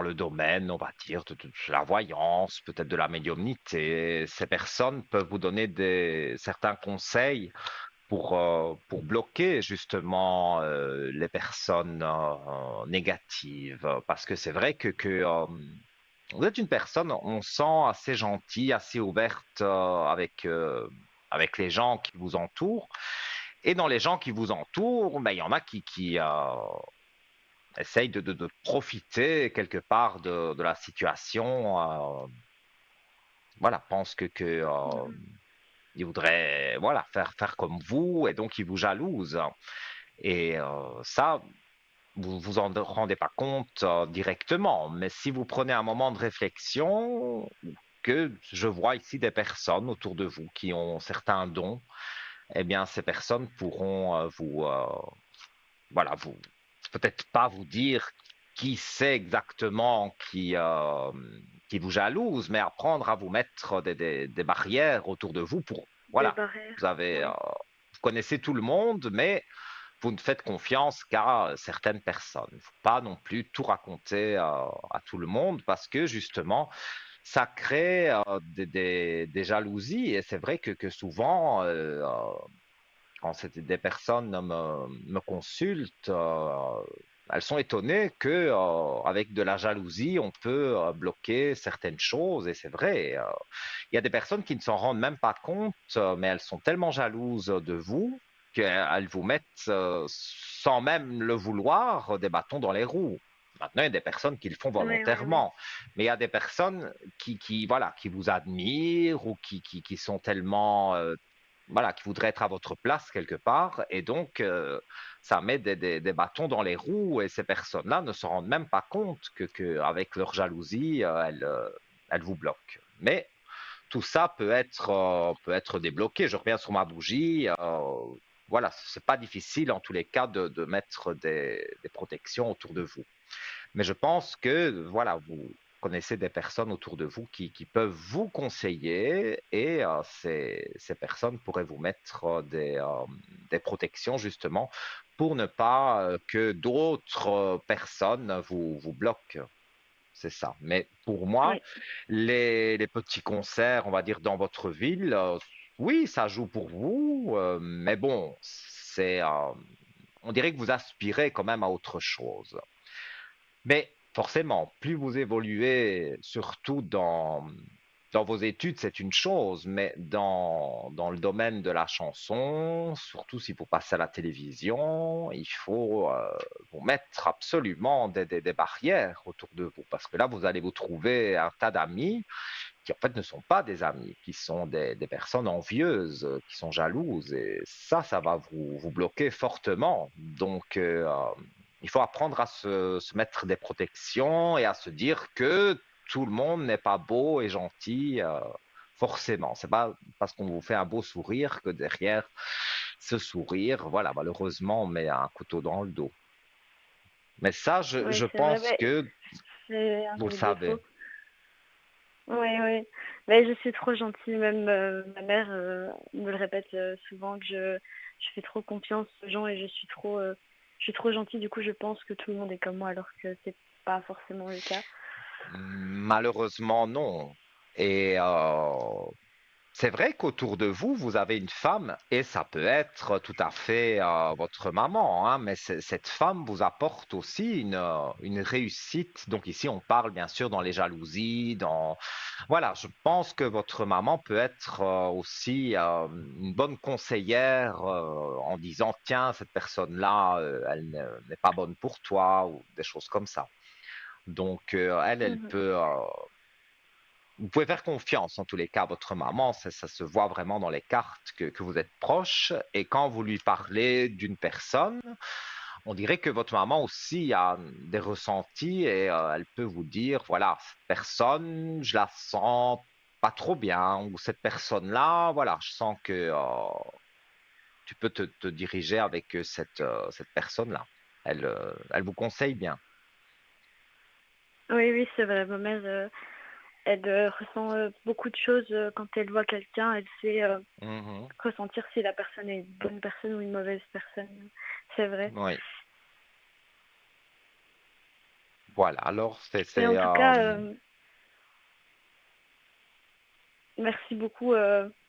le domaine, on va dire, de la voyance, peut-être de la médiumnité. Ces personnes peuvent vous donner certains conseils pour bloquer justement les personnes négatives. Parce que c'est vrai que vous êtes une personne, on sent assez gentille, assez ouverte avec les gens qui vous entourent. Et dans les gens qui vous entourent, ben, il y en a qui essaye de profiter quelque part de la situation. Voilà, pense que Mhm. il voudrait voilà faire comme vous et donc il vous jalouse. Et ça. vous vous en rendez pas compte directement. Mais si vous prenez un moment de réflexion, que je vois ici des personnes autour de vous qui ont certains dons, eh bien, ces personnes pourront voilà, vous peut-être pas vous dire qui c'est exactement qui vous jalouse, mais apprendre à vous mettre des barrières autour de vous pour, des voilà, barrières. vous avez, Oui, vous connaissez tout le monde, mais vous ne faites confiance qu'à certaines personnes. Il ne faut pas non plus tout raconter à tout le monde parce que justement, ça crée des jalousies et c'est vrai que souvent, quand des personnes me consultent, elles sont étonnées que, avec de la jalousie, on peut bloquer certaines choses. Et c'est vrai, il y a des personnes qui ne s'en rendent même pas compte, mais elles sont tellement jalouses de vous qu'elles vous mettent, sans même le vouloir, des bâtons dans les roues. Maintenant, il y a des personnes qui le font oui, oui, oui. volontairement, mais il y a des personnes voilà, qui vous admirent ou qui sont tellement voilà, qui voudraient être à votre place quelque part. Et donc, ça met des bâtons dans les roues et ces personnes-là ne se rendent même pas compte avec leur jalousie, elles vous bloquent. Mais tout ça peut être débloqué. Je reviens sur ma bougie. Voilà, c'est pas difficile en tous les cas de mettre des protections autour de vous. Mais je pense que, voilà, vous connaissez des personnes autour de vous qui peuvent vous conseiller et ces personnes pourraient vous mettre des protections justement pour ne pas que d'autres personnes vous bloquent. C'est ça. Mais pour moi, Oui, les petits concerts, on va dire, dans votre ville, oui, ça joue pour vous, mais bon, on dirait que vous aspirez quand même à autre chose. Mais forcément, plus vous évoluez, surtout dans vos études, c'est une chose, mais dans le domaine de la chanson, surtout si vous passez à la télévision, il faut vous mettre absolument des barrières autour de vous, parce que là, vous allez vous trouver un tas d'amis qui en fait ne sont pas des amis, qui sont des personnes envieuses, qui sont jalouses, et ça va vous bloquer fortement. Donc, il faut apprendre à se mettre des protections et à se dire que tout le monde n'est pas beau et gentil, forcément. C'est pas parce qu'on vous fait un beau sourire que derrière ce sourire, voilà, malheureusement, on met un couteau dans le dos. Mais ça, oui, je c'est vrai. pense que C'est un de vous le mes savez. défauts. Oui, oui. Mais je suis trop gentille. Même ma mère me le répète souvent que je fais trop confiance aux gens et je suis trop gentille. Du coup, je pense que tout le monde est comme moi alors que c'est pas forcément le cas. Malheureusement, non. Et c'est vrai qu'autour de vous, vous avez une femme, et ça peut être tout à fait votre maman, hein, mais cette femme vous apporte aussi une réussite. Donc ici, on parle bien sûr dans les jalousies, dans... Voilà, je pense que votre maman peut être aussi une bonne conseillère en disant, tiens, cette personne-là, n'est pas bonne pour toi, ou des choses comme ça. Donc, elle Mhm. peut, vous pouvez faire confiance en tous les cas à votre maman, ça se voit vraiment dans les cartes que vous êtes proches. Et quand vous lui parlez d'une personne, on dirait que votre maman aussi a des ressentis et elle peut vous dire, voilà, cette personne, je la sens pas trop bien, ou cette personne-là, voilà, je sens que tu peux te diriger avec cette personne-là. Elle vous conseille bien. Oui, oui, c'est vrai. Ma mère, elle ressent beaucoup de choses quand elle voit quelqu'un. Elle sait Mhm. ressentir si la personne est une bonne personne ou une mauvaise personne. C'est vrai. Oui, voilà. Alors, Mais en tout cas, merci beaucoup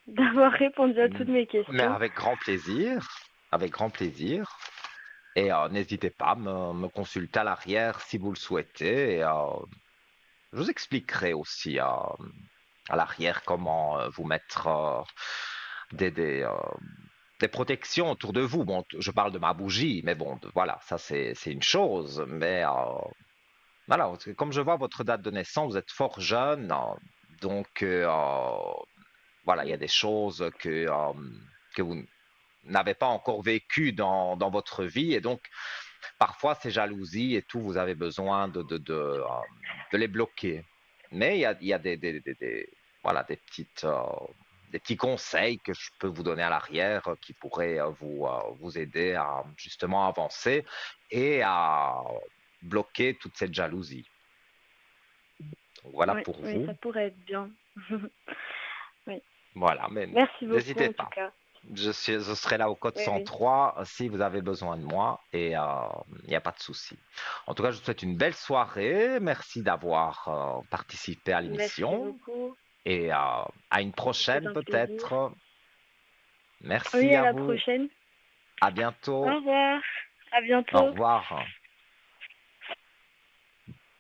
d'avoir répondu à toutes mes mais questions. avec grand plaisir, avec grand plaisir. Et n'hésitez pas à me consulter à l'arrière si vous le souhaitez. Et, je vous expliquerai aussi à l'arrière comment vous mettre des, des, euh, des protections autour de vous. Bon, je parle de ma bougie, mais bon, voilà, ça c'est une chose. Mais voilà, parce que comme je vois votre date de naissance, vous êtes fort jeune, donc voilà, il y a des choses que vous n'avez pas encore vécues dans votre vie, et donc parfois ces jalousies et tout, vous avez besoin de les bloquer. Mais il y a voilà, des petits conseils que je peux vous donner à l'arrière qui pourraient vous aider à justement avancer et à bloquer toute cette jalousie. Donc voilà Oui, pour oui, vous. ça pourrait être bien. Oui. Voilà, mais Merci beaucoup n'hésitez en tout pas. cas. Je serai là au code Oui, oui. 103 si vous avez besoin de moi et il n'y a pas de souci. En tout cas, je vous souhaite une belle soirée. Merci d'avoir participé à Merci l'émission beaucoup. et à une C'était prochaine un plaisir. peut-être. Oui, Merci à à la vous. prochaine. À Au bientôt. revoir. À Au bientôt. revoir.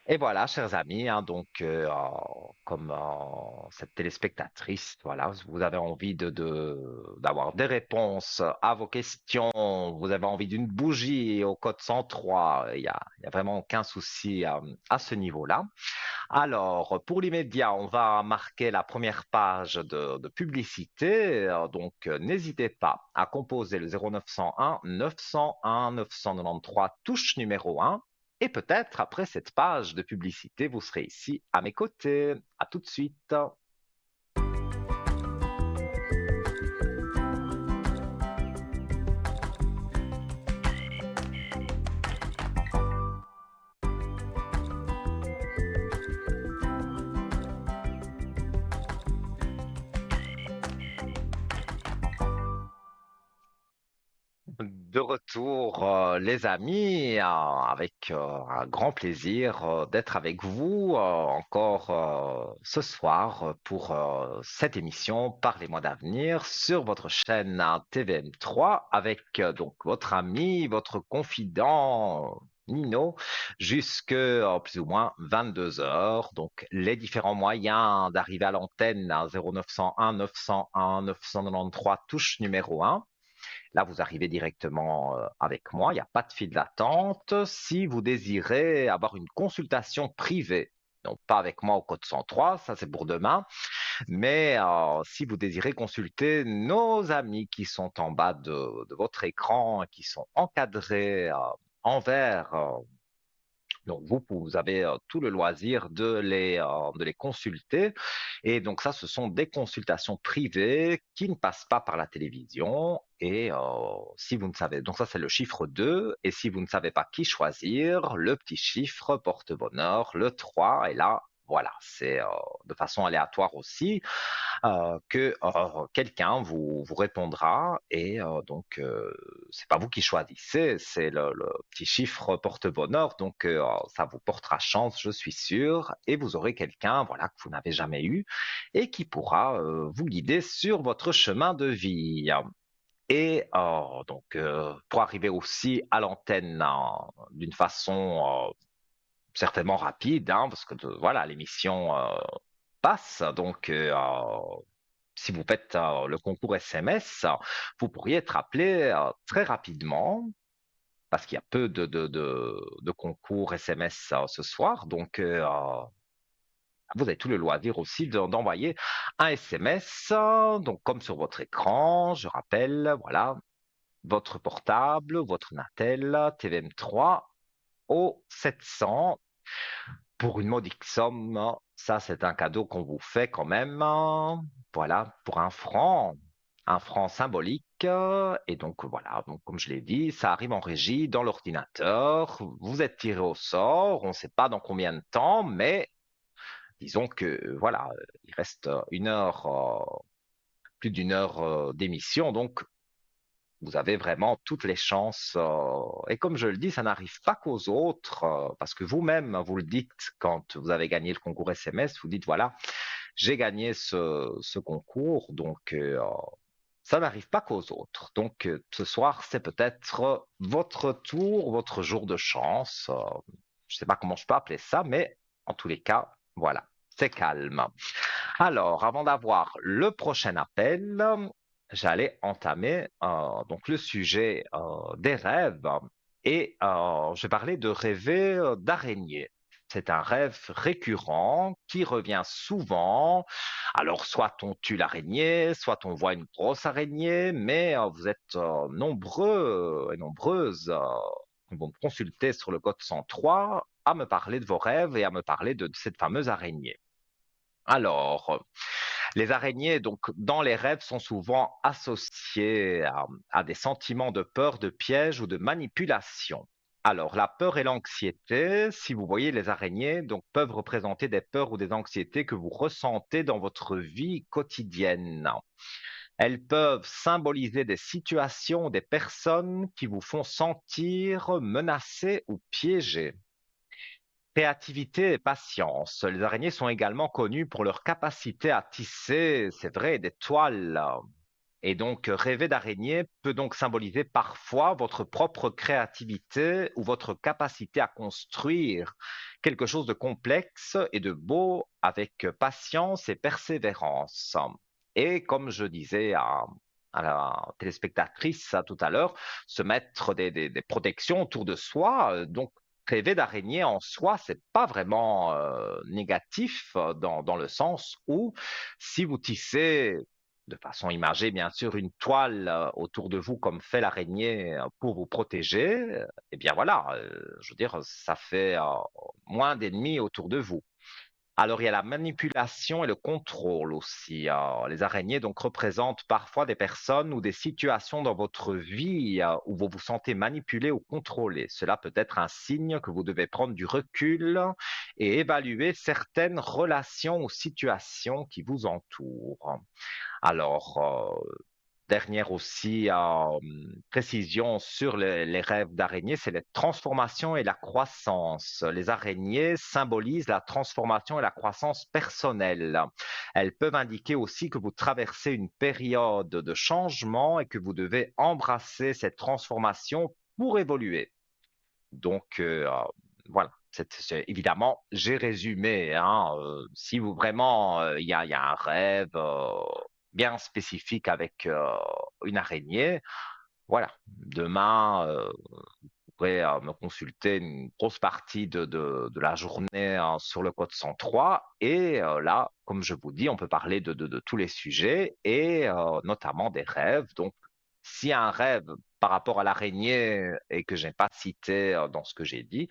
Et voilà, chers amis, hein, donc comme cette téléspectatrice, voilà, vous avez envie d'avoir des réponses à vos questions, vous avez envie d'une bougie au code 103, il y a vraiment aucun souci à ce niveau-là. Alors, pour l'immédiat, on va marquer la première page de publicité, donc n'hésitez pas à composer le 0901 901 993 touche numéro 1. Et peut-être après cette page de publicité, vous serez ici à mes côtés. À tout de suite. De retour, les amis, avec un grand plaisir d'être avec vous encore ce soir pour cette émission Parlez-moi d'avenir sur votre chaîne TVM3 avec donc votre ami, votre confident Nino jusque plus ou moins 22 heures. Donc les différents moyens d'arriver à l'antenne à 0901 901 993 touche numéro 1. Là, vous arrivez directement avec moi. Il n'y a pas de file d'attente. Si vous désirez avoir une consultation privée, donc pas avec moi au code 103, ça c'est pour demain, mais si vous désirez consulter nos amis qui sont en bas de votre écran, qui sont encadrés en vert, donc vous avez tout le loisir de les consulter. Et donc ça, ce sont des consultations privées qui ne passent pas par la télévision. Et si vous ne savez, donc ça c'est le chiffre 2. Et si vous ne savez pas qui choisir, le petit chiffre porte-bonheur, le 3. Et là, voilà, c'est de façon aléatoire aussi que quelqu'un vous répondra et donc c'est pas vous qui choisissez, c'est le petit chiffre porte-bonheur, donc ça vous portera chance, je suis sûr, et vous aurez quelqu'un voilà que vous n'avez jamais eu et qui pourra vous guider sur votre chemin de vie. Et donc pour arriver aussi à l'antenne d'une façon certainement rapide, hein, parce que voilà l'émission passe, donc si vous faites le concours SMS, vous pourriez être appelé très rapidement parce qu'il y a peu de concours SMS ce soir. Donc, vous avez tout le loisir aussi d'envoyer un SMS. Donc, comme sur votre écran, je rappelle, voilà, votre portable, votre Natel, TVM3 au 700 pour une modique somme. Ça, c'est un cadeau qu'on vous fait quand même. Voilà, pour un franc symbolique. Et donc, voilà, donc, comme je l'ai dit, ça arrive en régie dans l'ordinateur. Vous êtes tiré au sort. On ne sait pas dans combien de temps, mais disons que, voilà, il reste une heure, plus d'une heure d'émission. Donc, vous avez vraiment toutes les chances. Et comme je le dis, ça n'arrive pas qu'aux autres, parce que vous-même, vous le dites quand vous avez gagné le concours SMS, vous dites, voilà, j'ai gagné ce concours, donc ça n'arrive pas qu'aux autres. Donc ce soir, c'est peut-être votre tour, votre jour de chance. Je ne sais pas comment je peux appeler ça, mais en tous les cas, voilà, c'est calme. Alors, avant d'avoir le prochain appel, j'allais entamer donc le sujet des rêves et je vais parler de rêver d'araignée. C'est un rêve récurrent qui revient souvent. Alors, soit on tue l'araignée, soit on voit une grosse araignée, mais vous êtes nombreux et nombreuses vous me consultez sur le code 103 à me parler de vos rêves et à me parler de cette fameuse araignée. Alors, les araignées, donc, dans les rêves, sont souvent associées à des sentiments de peur, de piège ou de manipulation. Alors, la peur et l'anxiété, si vous voyez les araignées, donc, peuvent représenter des peurs ou des anxiétés que vous ressentez dans votre vie quotidienne. Elles peuvent symboliser des situations ou des personnes qui vous font sentir menacé ou piégé. Créativité et patience. Les araignées sont également connues pour leur capacité à tisser, c'est vrai, des toiles. Et donc, rêver d'araignée peut donc symboliser parfois votre propre créativité ou votre capacité à construire quelque chose de complexe et de beau avec patience et persévérance. Et comme je disais à la téléspectatrice tout à l'heure, se mettre des protections autour de soi. Donc, rêver d'araignée en soi, c'est pas vraiment négatif dans le sens où si vous tissez de façon imagée, bien sûr, une toile autour de vous comme fait l'araignée pour vous protéger, eh bien voilà, je veux dire, ça fait moins d'ennemis autour de vous. Alors, il y a la manipulation et le contrôle aussi. Les araignées donc représentent parfois des personnes ou des situations dans votre vie où vous vous sentez manipulé ou contrôlé. Cela peut être un signe que vous devez prendre du recul et évaluer certaines relations ou situations qui vous entourent. Alors, dernière aussi précision sur les rêves d'araignées, c'est les transformations et la croissance. Les araignées symbolisent la transformation et la croissance personnelle. Elles peuvent indiquer aussi que vous traversez une période de changement et que vous devez embrasser cette transformation pour évoluer. Donc, voilà. Évidemment, j'ai résumé. Hein, si vous vraiment, il y a un rêve bien spécifique avec une araignée, voilà. Demain, vous pourrez me consulter une grosse partie de la journée sur le code 103. Et là, comme je vous dis, on peut parler de tous les sujets et notamment des rêves. Donc, s'il y a un rêve par rapport à l'araignée et que je n'ai pas cité dans ce que j'ai dit,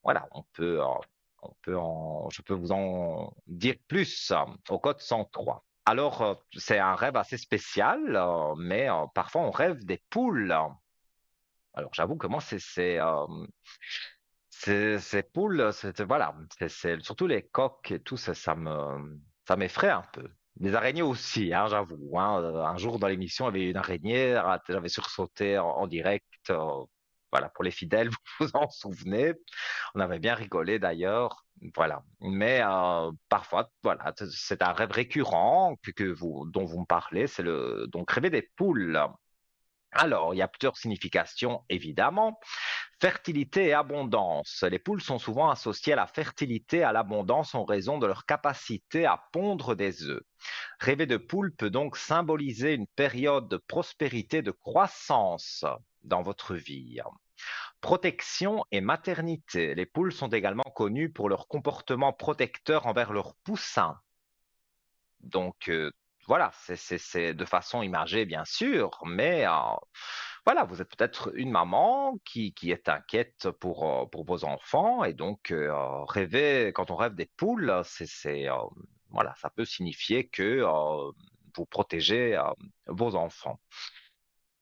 voilà, je peux vous en dire plus au code 103. Alors, c'est un rêve assez spécial, mais parfois on rêve des poules. Alors, j'avoue que moi, ces poules, voilà, surtout les coqs et tout, ça m'effraie un peu. Les araignées aussi, hein, j'avoue. Hein. Un jour dans l'émission, il y avait une araignée, j'avais sursauté en direct. Voilà, pour les fidèles, vous vous en souvenez. On avait bien rigolé d'ailleurs. Voilà. Mais parfois, voilà, c'est un rêve récurrent dont vous me parlez. Donc rêver des poules. Alors, il y a plusieurs significations, évidemment. Fertilité et abondance. Les poules sont souvent associées à la fertilité et à l'abondance en raison de leur capacité à pondre des œufs. Rêver de poule peut donc symboliser une période de prospérité, de croissance dans votre vie. Protection et maternité. Les poules sont également connues pour leur comportement protecteur envers leurs poussins. Donc, voilà, c'est de façon imagée, bien sûr, mais voilà, vous êtes peut-être une maman qui est inquiète pour vos enfants, et donc quand on rêve des poules, voilà, ça peut signifier que vous protégez vos enfants.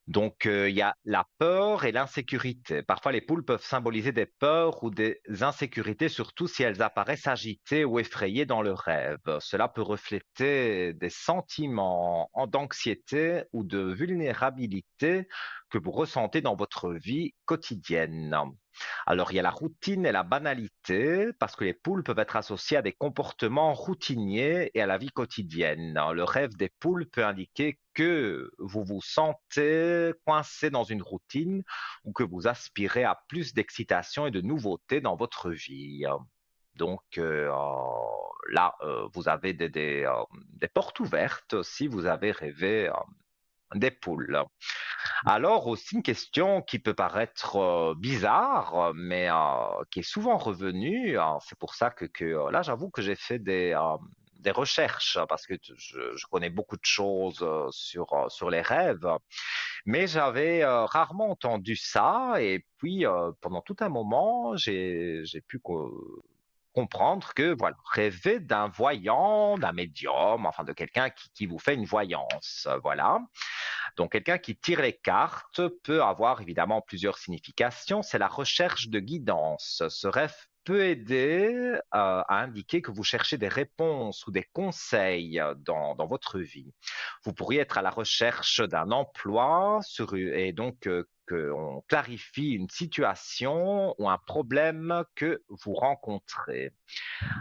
Donc, il y a la peur et l'insécurité. Parfois, les poules peuvent symboliser des peurs ou des insécurités, surtout si elles apparaissent agitées ou effrayées dans le rêve. Cela peut refléter des sentiments d'anxiété ou de vulnérabilité que vous ressentez dans votre vie quotidienne. Alors, il y a la routine et la banalité, parce que les poules peuvent être associées à des comportements routiniers et à la vie quotidienne. Le rêve des poules peut indiquer que vous vous sentez coincé dans une routine ou que vous aspirez à plus d'excitation et de nouveautés dans votre vie. Donc là, vous avez des portes ouvertes si vous avez rêvé des poules. Alors aussi une question qui peut paraître bizarre, mais qui est souvent revenue. C'est pour ça que là, j'avoue que j'ai fait des recherches parce que je connais beaucoup de choses sur les rêves, mais j'avais rarement entendu ça. Et puis, pendant tout un moment, j'ai pu comprendre que voilà, rêver d'un voyant, d'un médium, enfin de quelqu'un qui vous fait une voyance, voilà. Donc quelqu'un qui tire les cartes peut avoir évidemment plusieurs significations. C'est la recherche de guidance. Ce rêve peut aider à indiquer que vous cherchez des réponses ou des conseils dans votre vie. Vous pourriez être à la recherche d'un emploi et donc qu'on clarifie une situation ou un problème que vous rencontrez.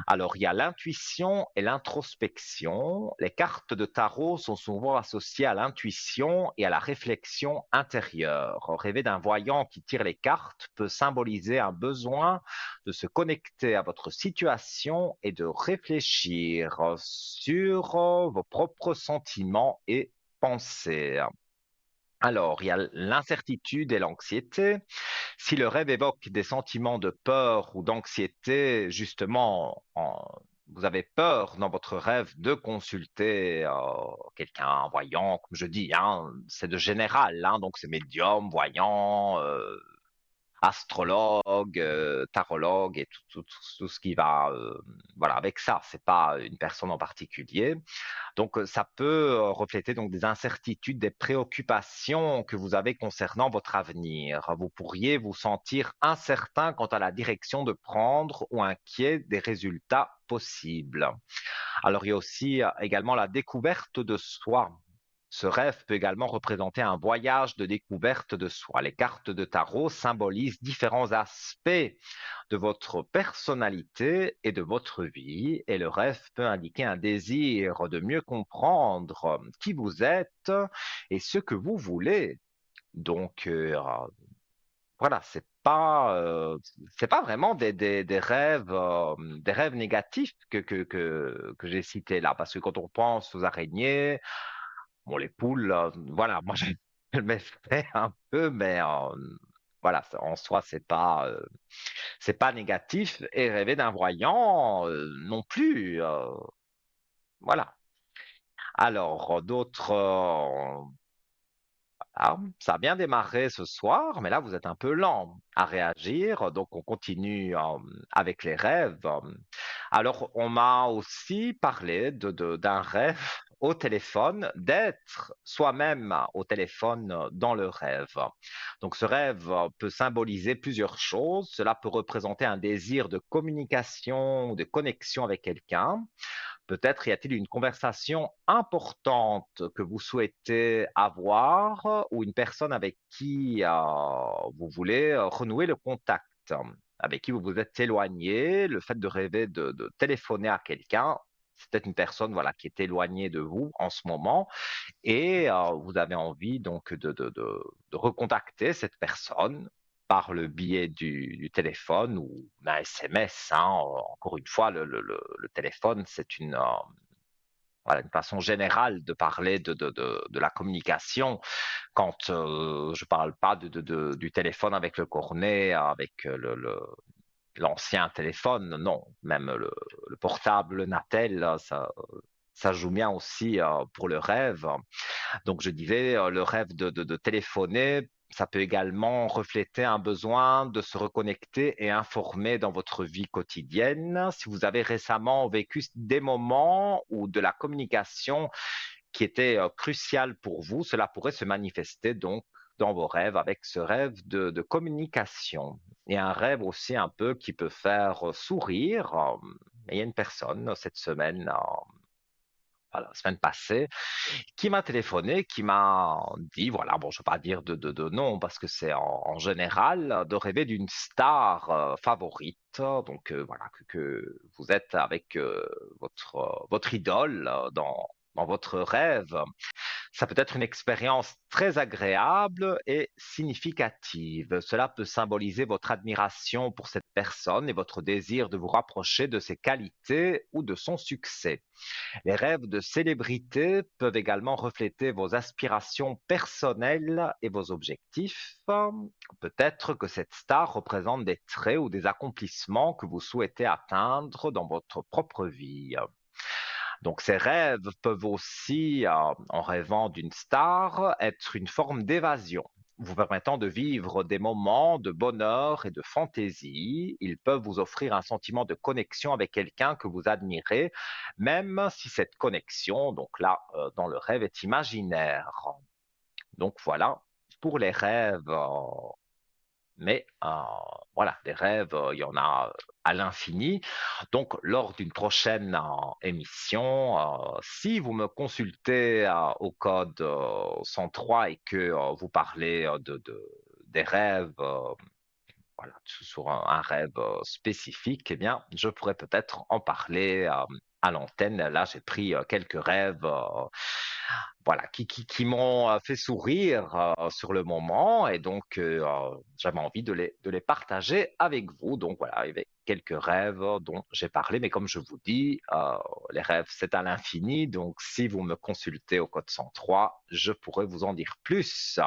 Alors, il y a l'intuition et l'introspection. Les cartes de tarot sont souvent associées à l'intuition et à la réflexion intérieure. Rêver d'un voyant qui tire les cartes peut symboliser un besoin de se connecter à votre situation et de réfléchir sur vos propres sentiments et pensées. Alors, il y a l'incertitude et l'anxiété. Si le rêve évoque des sentiments de peur ou d'anxiété, justement, vous avez peur dans votre rêve de consulter quelqu'un, un voyant, comme je dis, hein, c'est de général, hein, donc c'est médium, voyant, astrologue, tarologue et tout ce qui va voilà, avec ça. C'est pas une personne en particulier. Donc, ça peut refléter donc des incertitudes, des préoccupations que vous avez concernant votre avenir. Vous pourriez vous sentir incertain quant à la direction de prendre ou inquiet des résultats possibles. Alors, il y a aussi également la découverte de soi. Ce rêve peut également représenter un voyage de découverte de soi. Les cartes de tarot symbolisent différents aspects de votre personnalité et de votre vie, et le rêve peut indiquer un désir de mieux comprendre qui vous êtes et ce que vous voulez. Donc, voilà, c'est pas vraiment des rêves négatifs que j'ai cités là, parce que quand on pense aux araignées, bon, les poules, voilà, moi j'ai le m'effraie un peu, mais voilà, en soi, c'est pas négatif. Et rêver d'un voyant non plus, voilà. Alors, d'autres, ça a bien démarré ce soir, mais là, vous êtes un peu lent à réagir, donc on continue avec les rêves. Alors, on m'a aussi parlé d'un rêve au téléphone, d'être soi-même au téléphone dans le rêve. Donc, ce rêve peut symboliser plusieurs choses. Cela peut représenter un désir de communication ou de connexion avec quelqu'un. Peut-être y a-t-il une conversation importante que vous souhaitez avoir ou une personne avec qui vous voulez renouer le contact, avec qui vous vous êtes éloigné. Le fait de rêver de téléphoner à quelqu'un, c'est peut-être une personne voilà, qui est éloignée de vous en ce moment et vous avez envie donc de recontacter cette personne par le biais du téléphone ou d'un SMS, hein. Encore une fois, le téléphone, c'est voilà, une façon générale de parler de la communication. Quand je parle pas du téléphone avec le cornet, avec l'ancien téléphone, non. Même le portable, le Natel, ça joue bien aussi pour le rêve. Donc, je disais, le rêve de téléphoner, ça peut également refléter un besoin de se reconnecter et informer dans votre vie quotidienne. Si vous avez récemment vécu des moments où de la communication qui était cruciale pour vous, cela pourrait se manifester donc dans vos rêves avec ce rêve de communication. Et un rêve aussi un peu qui peut faire sourire. Il y a une personne cette semaine, voilà, la semaine passée, qui m'a téléphoné, qui m'a dit, voilà, bon, je ne vais pas dire de nom parce que c'est en général, de rêver d'une star favorite. Donc voilà, que vous êtes avec votre idole dans votre rêve. Ça peut être une expérience très agréable et significative. Cela peut symboliser votre admiration pour cette personne et votre désir de vous rapprocher de ses qualités ou de son succès. Les rêves de célébrité peuvent également refléter vos aspirations personnelles et vos objectifs. Peut-être que cette star représente des traits ou des accomplissements que vous souhaitez atteindre dans votre propre vie. Donc ces rêves peuvent aussi, en rêvant d'une star, être une forme d'évasion, vous permettant de vivre des moments de bonheur et de fantaisie. Ils peuvent vous offrir un sentiment de connexion avec quelqu'un que vous admirez, même si cette connexion, donc là, dans le rêve, est imaginaire. Donc voilà, pour les rêves, mais voilà, des rêves, il y en a à l'infini. Donc, lors d'une prochaine émission, si vous me consultez au code 103 et que vous parlez des rêves, voilà, sur un rêve spécifique, eh bien, je pourrais peut-être en parler à l'antenne. Là, j'ai pris quelques rêves, voilà, qui m'ont fait sourire sur le moment, et donc j'avais envie de les partager avec vous. Donc voilà, il y avait quelques rêves dont j'ai parlé, mais comme je vous dis, les rêves, c'est à l'infini. Donc, si vous me consultez au code 103, je pourrais vous en dire plus.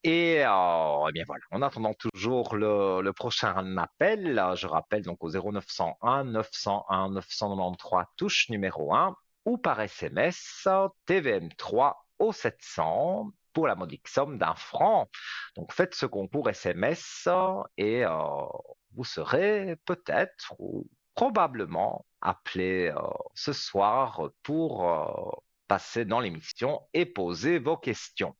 Et eh bien voilà, en attendant toujours le prochain appel, je rappelle donc au 0901 901 993 touche numéro 1 ou par SMS TVM3 au 700 pour la modique somme d'1 franc. Donc faites ce concours SMS et vous serez peut-être ou probablement appelé ce soir pour passer dans l'émission et poser vos questions.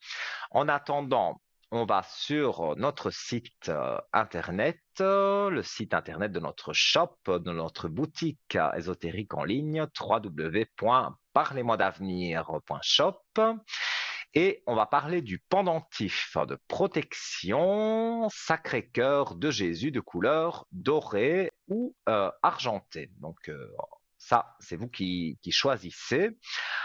En attendant, on va sur notre site internet, le site internet de notre shop, de notre boutique ésotérique en ligne, www.parlez-moi-d'avenir.shop. Et on va parler du pendentif de protection Sacré-Cœur de Jésus de couleur dorée ou argentée. Donc ça, c'est vous qui choisissez.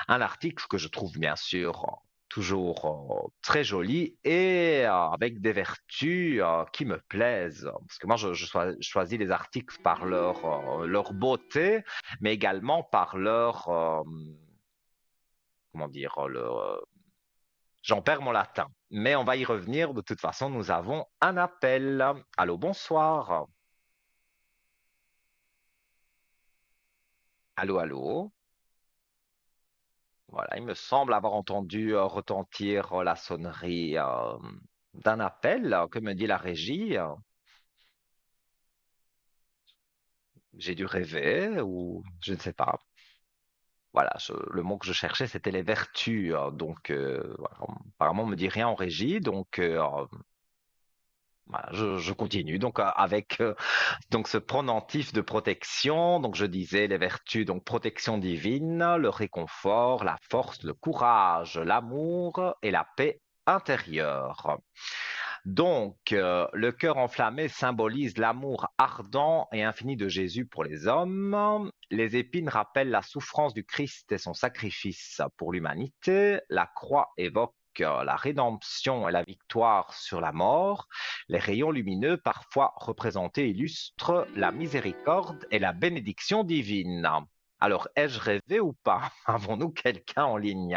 Un article que je trouve bien sûr toujours très joli et avec des vertus qui me plaisent. Parce que moi, je choisis les articles par leur beauté, mais également par leur, comment dire, j'en perds mon latin. Mais on va y revenir. De toute façon, nous avons un appel. Allô, bonsoir. Allô, allô. Voilà, il me semble avoir entendu retentir la sonnerie d'un appel. Que me dit la régie? J'ai dû rêver ou je ne sais pas. Voilà, le mot que je cherchais, c'était les vertus. Donc, voilà, apparemment, on me dit rien en régie. Donc, voilà, je continue. Donc, avec donc ce prononctif de protection. Donc, je disais les vertus, donc protection divine, le réconfort, la force, le courage, l'amour et la paix intérieure. Donc, le cœur enflammé symbolise l'amour ardent et infini de Jésus pour les hommes. Les épines rappellent la souffrance du Christ et son sacrifice pour l'humanité. La croix évoque la rédemption et la victoire sur la mort. Les rayons lumineux, parfois représentés, illustrent la miséricorde et la bénédiction divine. Alors, ai-je rêvé ou pas? Avons-nous quelqu'un en ligne?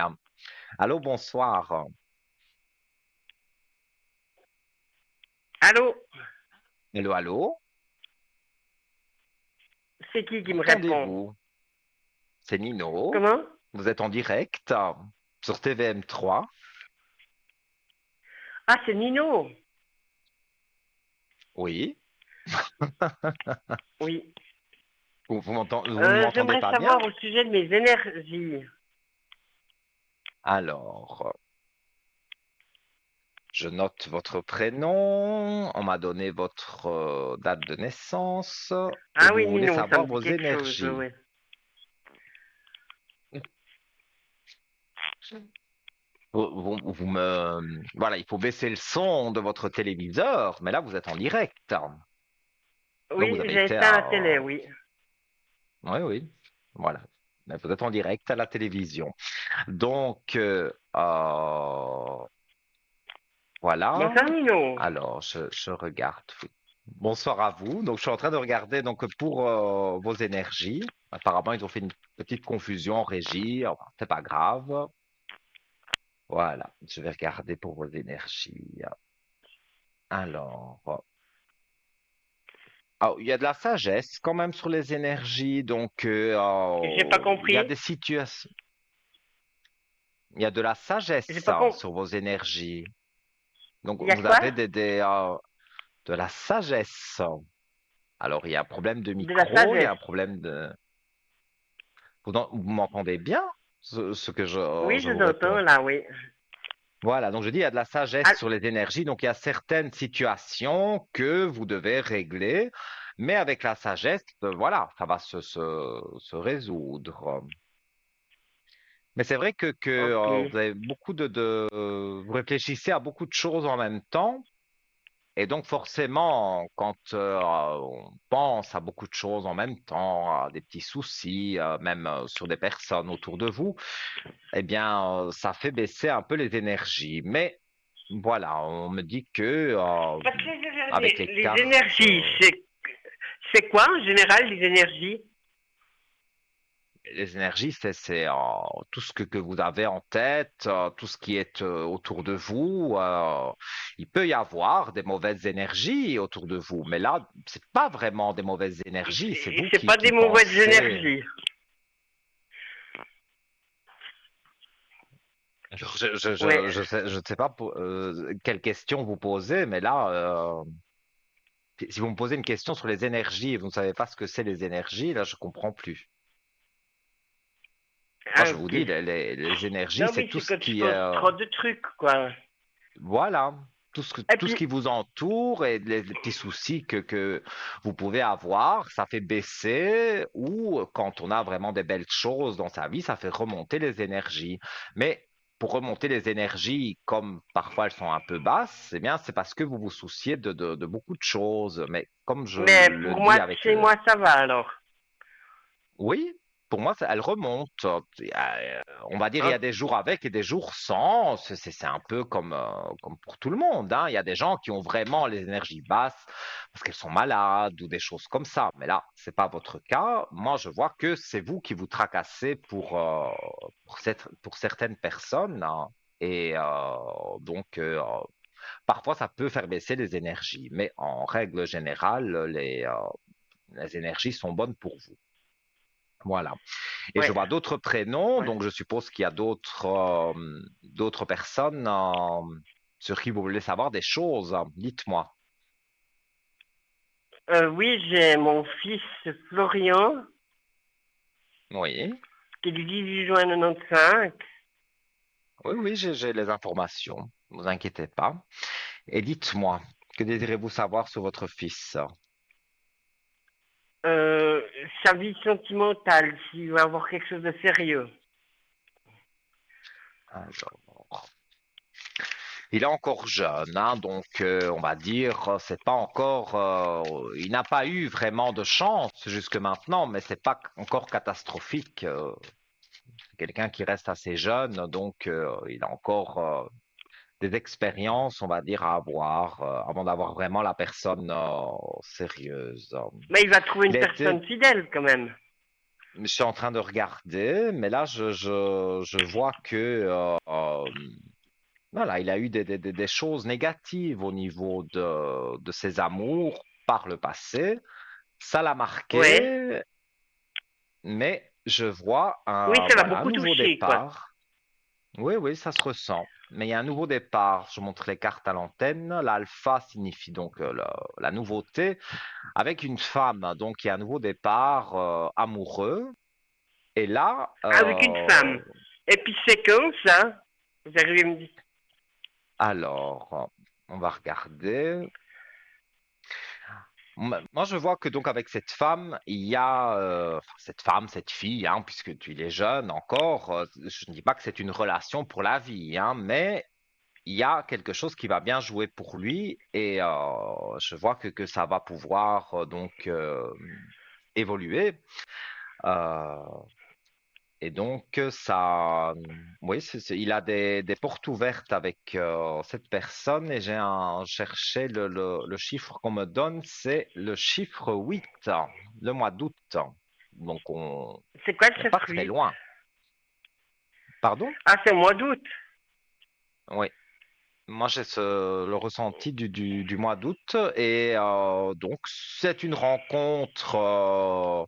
Allô, bonsoir. Allô, Allô, allô? c'est qui me répond? Entendez-vous? C'est Nino. Comment? Vous êtes en direct sur TVM3. Ah, c'est Nino. Oui. Oui. Vous ne m'entendez J'aimerais pas bien? savoir au sujet de mes énergies. Alors, je note votre prénom. On m'a donné votre date de naissance. Et Ah oui, vous voulez Nino, ça savoir me dit vos quelque chose, énergies. ouais. Voilà, il faut baisser le son de votre téléviseur, mais là, vous êtes en direct. Donc, Oui, vous avez j'ai été éteint la à... télé, oui. Oui, oui. Voilà. Mais vous êtes en direct à la télévision. Donc, voilà. Bonsoir, Nino. Alors, je regarde. Bonsoir à vous. Donc, je suis en train de regarder donc pour vos énergies. Apparemment, ils ont fait une petite confusion en régie. Enfin, c'est pas grave. Voilà. Je vais regarder pour vos énergies. Alors, ah, il y a de la sagesse quand même sur les énergies, donc J'ai pas il y a compris. des situations, il y a de la J'ai sagesse pas compris. sur vos énergies. Donc Il y a vous quoi? avez de la sagesse. Alors il y a un problème de De la micro, il y a sagesse. un problème de... vous m'entendez bien, ce que Oui, je je vous vous entends réponds? là, oui. Voilà, donc je dis, il y a de la sagesse Ah, sur les énergies, donc il y a certaines situations que vous devez régler, mais avec la sagesse, voilà, ça va se résoudre. Mais c'est vrai que ok. vous avez beaucoup vous réfléchissez à beaucoup de choses en même temps, et donc forcément, quand on pense à beaucoup de choses en même temps, à des petits soucis, même sur des personnes autour de vous, eh bien, ça fait baisser un peu les énergies. Mais voilà, on me dit que Parce que avec les les cartes, énergies, c'est quoi en général les énergies? les énergies, c'est tout ce que vous avez en tête, tout ce qui est autour de vous. Il peut y avoir des mauvaises énergies autour de vous, mais là, c'est pas vraiment des mauvaises énergies, c'est Et vous c'est pas des qui mauvaises pensez. énergies. Alors, Ouais. je ne sais pas quelle question vous posez, mais là, si vous me posez une question sur les énergies et vous ne savez pas ce que c'est les énergies, là, je comprends plus. Moi, Ah, je vous ok. dis, les énergies, Non, c'est oui, tout c'est ce quand tu qui, penses trop de trucs, quoi. voilà, Et tout ce puis, qui vous entoure et les petits soucis que vous pouvez avoir, ça fait baisser ou quand on a vraiment des belles choses dans sa vie, ça fait remonter les énergies. Mais pour remonter les énergies, comme parfois elles sont un peu basses, eh bien, c'est parce que vous vous souciez de beaucoup de choses. Mais comme je mais le pour moi, dis avec chez moi, ça va alors. oui, pour moi, elle remonte. On va dire, il y a Ok. des jours avec et des jours sans. C'est un peu comme, comme pour tout le monde, hein. Il y a des gens qui ont vraiment les énergies basses parce qu'elles sont malades ou des choses comme ça. Mais là, c'est pas votre cas. Moi, je vois que c'est vous qui vous tracassez pour certaines personnes, hein. Et donc, parfois, ça peut faire baisser les énergies. Mais en règle générale, les énergies sont bonnes pour vous. Voilà. Et je Ouais, vois d'autres prénoms, ouais. donc je suppose qu'il y a d'autres personnes sur qui vous voulez savoir des choses. Dites-moi. Oui, j'ai mon fils Florian, Oui, qui est du 18 juin 95. oui, oui, j'ai les informations. Ne vous inquiétez pas. Et dites-moi, que désirez-vous savoir sur votre fils? Euh, Sa vie sentimentale, s'il va avoir quelque chose de sérieux. Alors, il est encore jeune, hein, donc on va dire, c'est pas encore, il n'a pas eu vraiment de chance jusque maintenant, mais c'est pas encore catastrophique. Quelqu'un qui reste assez jeune, donc il a encore des expériences, on va dire, à avoir avant d'avoir vraiment la personne sérieuse. Mais il va trouver Il une a été, personne fidèle quand même. je suis en train de regarder, mais là, je vois que voilà, il a eu des choses négatives au niveau de ses amours par le passé. Ça l'a Ouais. marqué, mais je vois Oui, un, ça l'a voilà, un beaucoup nouveau touché, quoi. départ. Oui, oui, ça se ressent. Mais il y a un nouveau départ. Je montre les cartes à l'antenne. L'alpha signifie donc la nouveauté avec une femme. Donc il y a un nouveau départ amoureux. Et là, Avec une femme. Et puis c'est comme ça. Vous arrivez à me dire. alors, on va regarder. Moi, je vois que donc avec cette femme, il y a enfin, cette femme, cette fille, hein, puisque tu es jeune encore. Je ne dis pas que c'est une relation pour la vie, hein, mais il y a quelque chose qui va bien jouer pour lui et je vois que ça va pouvoir donc évoluer. Euh, et donc ça, oui, il a des portes ouvertes avec cette personne et cherché le chiffre qu'on me donne, c'est le chiffre 8, le mois d'août. Donc on C'est quoi le n'est chef pas très 8? loin. Pardon? Ah, c'est au mois d'août. Oui. moi j'ai le ressenti du mois d'août et donc c'est une rencontre,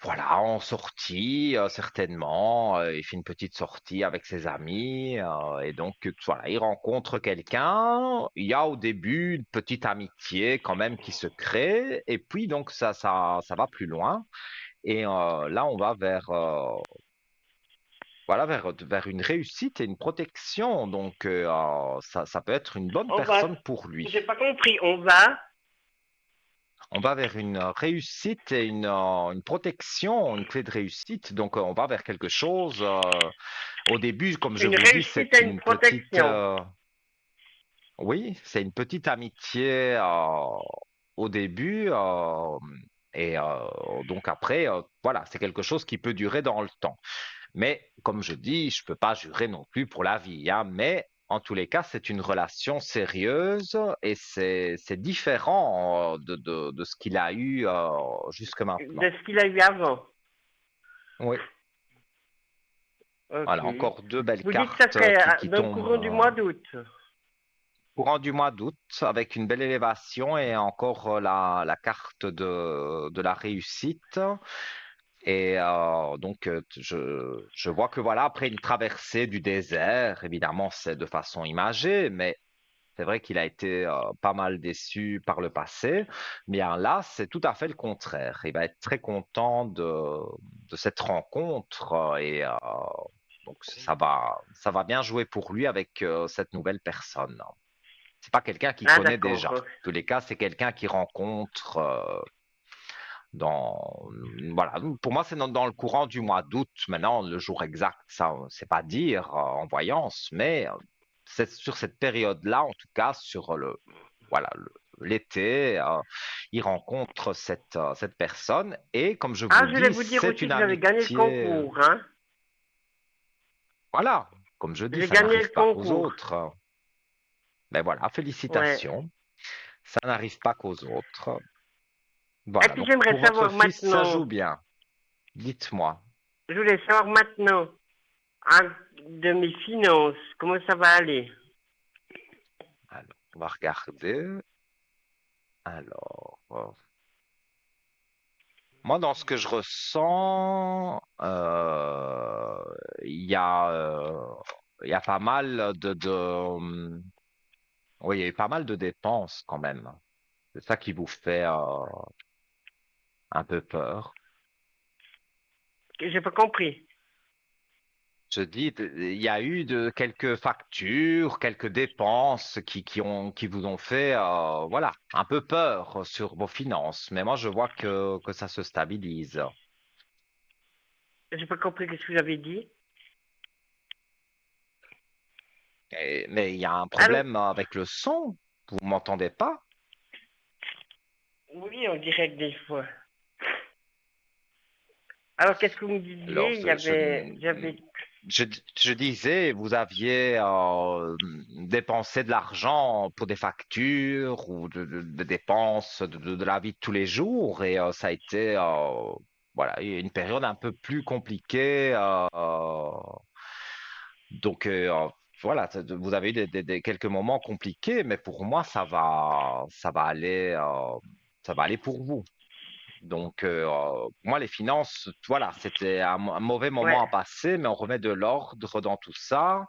voilà, en sortie certainement. Il fait une petite sortie avec ses amis et donc voilà, il rencontre quelqu'un. Il y a au début une petite amitié quand même qui se crée et puis donc ça va plus loin et là on va vers voilà, vers une réussite et une protection. Donc, ça peut être une bonne On va, personne pour lui. j'ai pas compris, on va, On va vers une réussite et une protection, une clé de réussite. Donc, on va vers quelque chose. Au début, comme je une vous dis, réussite c'est à une une petite, protection. oui, c'est une petite amitié au début. Et donc après, voilà, c'est quelque chose qui peut durer dans le temps. Mais comme je dis, je peux pas jurer non plus pour la vie, hein, mais en tous les cas, c'est une relation sérieuse et c'est différent de ce qu'il a eu jusque maintenant. De ce qu'il a eu avant. Oui, Ok. voilà, encore deux belles Vous dites que ça cartes serait qui dans le tombent courant du mois d'août. courant du mois d'août avec une belle élévation et encore la carte de la réussite. Et donc, je vois que voilà, après une traversée du désert, évidemment, c'est de façon imagée, mais c'est vrai qu'il a été pas mal déçu par le passé. Bien là, c'est tout à fait le contraire. Il va être très content de cette rencontre et donc ça va bien jouer pour lui avec cette nouvelle personne. C'est pas quelqu'un qu'il Ah, connaît d'accord. déjà. En tous les cas, c'est quelqu'un qui rencontre dans voilà. Pour moi, c'est dans le courant du mois d'août. Maintenant, le jour exact, ça, c'est pas dire en voyance, mais c'est sur cette période-là, en tout cas, sur voilà, l'été, il rencontre cette personne et comme je Ah, vous je voulais dis, vous dire c'est aussi une que vous avez gagné le amitié, concours, hein. voilà, comme je dis, J'ai ça gagné le n'arrive pas qu'aux concours. autres. Mais voilà, Ouais. félicitations, ça n'arrive pas qu'aux autres. Et Voilà, puis donc j'aimerais pour votre savoir fils, ça maintenant, joue bien. Dites-moi. je voulais savoir maintenant, hein, de mes finances, comment ça va aller? Alors, on va regarder. Alors, moi, dans ce que je ressens, il y a pas mal oui, il y a eu pas mal de dépenses quand même. C'est ça qui vous fait un peu peur. J'ai pas compris. Je dis, il y a eu quelques factures, quelques dépenses qui vous ont fait, voilà, un peu peur sur vos finances. Mais moi, je vois que ça se stabilise. J'ai pas compris ce que vous avez dit. Mais il y a un Allô? problème avec le son. Vous m'entendez pas? Oui, on dirait que des fois. Alors, qu'est-ce que vous me Alors, disiez? J'avais, je, je disais, vous aviez dépensé de l'argent pour des factures ou de dépenses de la vie de tous les jours et ça a été, voilà, une période un peu plus compliquée. Donc, voilà, vous avez eu quelques moments compliqués, mais pour moi, ça va aller pour vous. Donc, pour moi, les finances, voilà, c'était un mauvais moment ouais, à passer, mais on remet de l'ordre dans tout ça.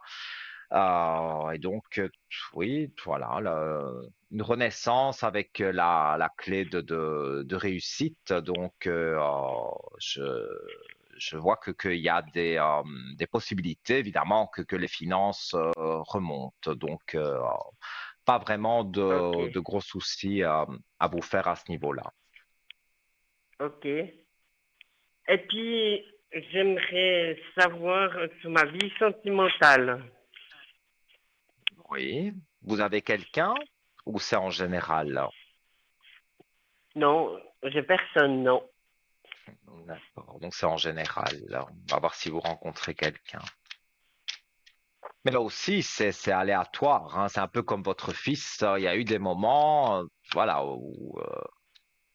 Et donc, oui, voilà, une renaissance avec la clé de réussite. Donc, je, je vois qu'il y a des possibilités, évidemment, que les finances remontent. Donc, pas vraiment ok, de gros soucis à vous faire à ce niveau-là. ok. Et puis, j'aimerais savoir sur ma vie sentimentale. Oui. Vous avez quelqu'un ou c'est en général? Non, j'ai personne, non. D'accord. Donc c'est en général. On va voir si vous rencontrez quelqu'un. Mais là aussi, c'est aléatoire, hein. C'est un peu comme votre fils. Il y a eu des moments, voilà, où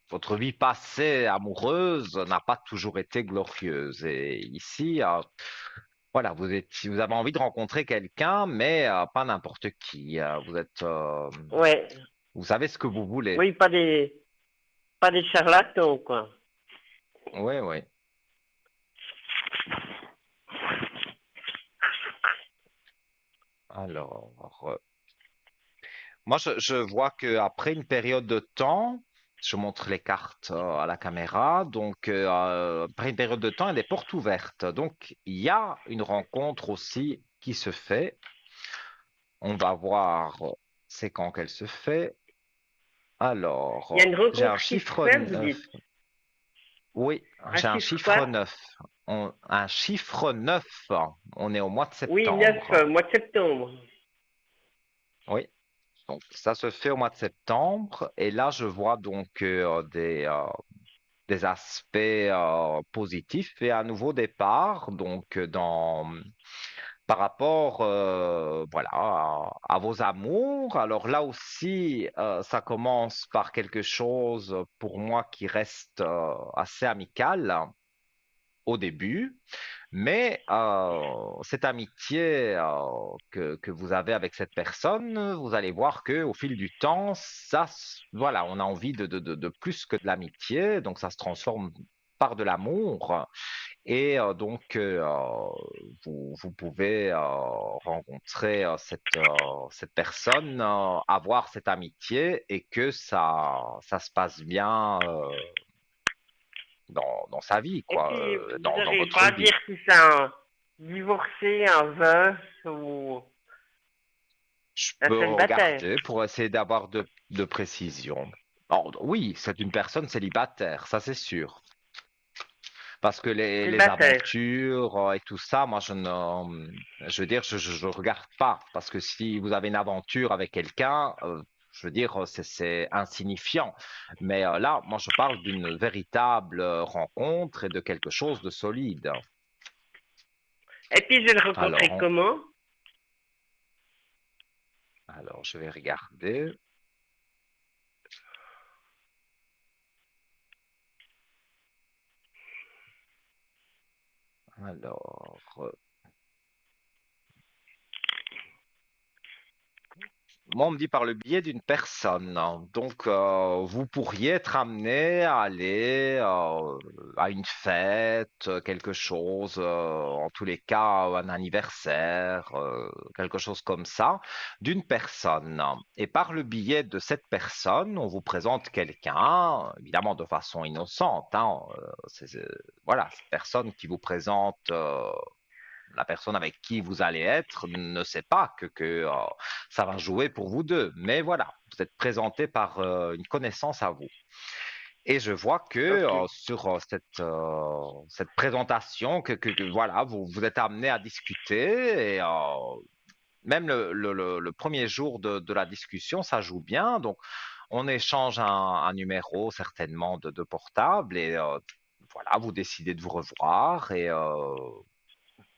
votre vie passée amoureuse n'a pas toujours été glorieuse. Et ici, voilà, vous avez envie de rencontrer quelqu'un, mais pas n'importe qui. Ouais. Vous savez ce que vous voulez. Oui, pas des charlatans, quoi. Oui, oui. Alors, moi, je vois qu'après une période de temps, je montre les cartes à la caméra, donc après une période de temps, il y a des portes ouvertes. Donc, il y a une rencontre aussi qui se fait. On va voir c'est quand qu'elle se fait. Il y a Alors, une j'ai un rencontre qui se chiffre fait, vous 9. dites. Oui, Un j'ai un chiffre chiffre quoi? 9. Un chiffre 9. On est au mois de Oui, 9, septembre. mois de septembre. Oui. Donc, ça se fait au mois de septembre. Et là, je vois donc des aspects positifs et un nouveau départ. Donc, par rapport voilà, à vos amours. Alors là aussi, ça commence par quelque chose pour moi qui reste assez amical au début. Mais cette amitié que vous avez avec cette personne, vous allez voir que au fil du temps, voilà, on a envie de plus que de l'amitié, donc ça se transforme par de l'amour. Et vous pouvez rencontrer cette personne, avoir cette amitié et que ça se passe bien dans sa vie, Et quoi, puis, vous dans n'arrivez pas votre à vie. dire si c'est un divorcé, un veuf ou Je un peux célibataire. regarder pour essayer d'avoir de précision. Alors, oui, c'est une personne célibataire, ça c'est sûr. Parce que les Célibataire. aventures et tout ça, moi, je veux dire, je regarde pas. Parce que si vous avez une aventure avec quelqu'un, je veux dire, c'est insignifiant. Mais là, moi, je parle d'une véritable rencontre et de quelque chose de solide. Et puis, je le rencontrais Alors, comment? alors, je vais regarder. Alors, moi, on me dit par le biais d'une personne. Donc, vous pourriez être amené à aller à une fête, quelque chose, en tous les cas, un anniversaire, quelque chose comme ça, d'une personne. Et par le biais de cette personne, on vous présente quelqu'un, évidemment de façon innocente. Hein, voilà, cette personne qui vous présente. La personne avec qui vous allez être ne sait pas que ça va jouer pour vous deux. Mais voilà, vous êtes présenté par une connaissance à vous. Et je vois que Ok. sur cette présentation, voilà, vous êtes amené à discuter et même le premier jour de la discussion, ça joue bien. Donc, on échange un numéro certainement de portable et voilà, vous décidez de vous revoir et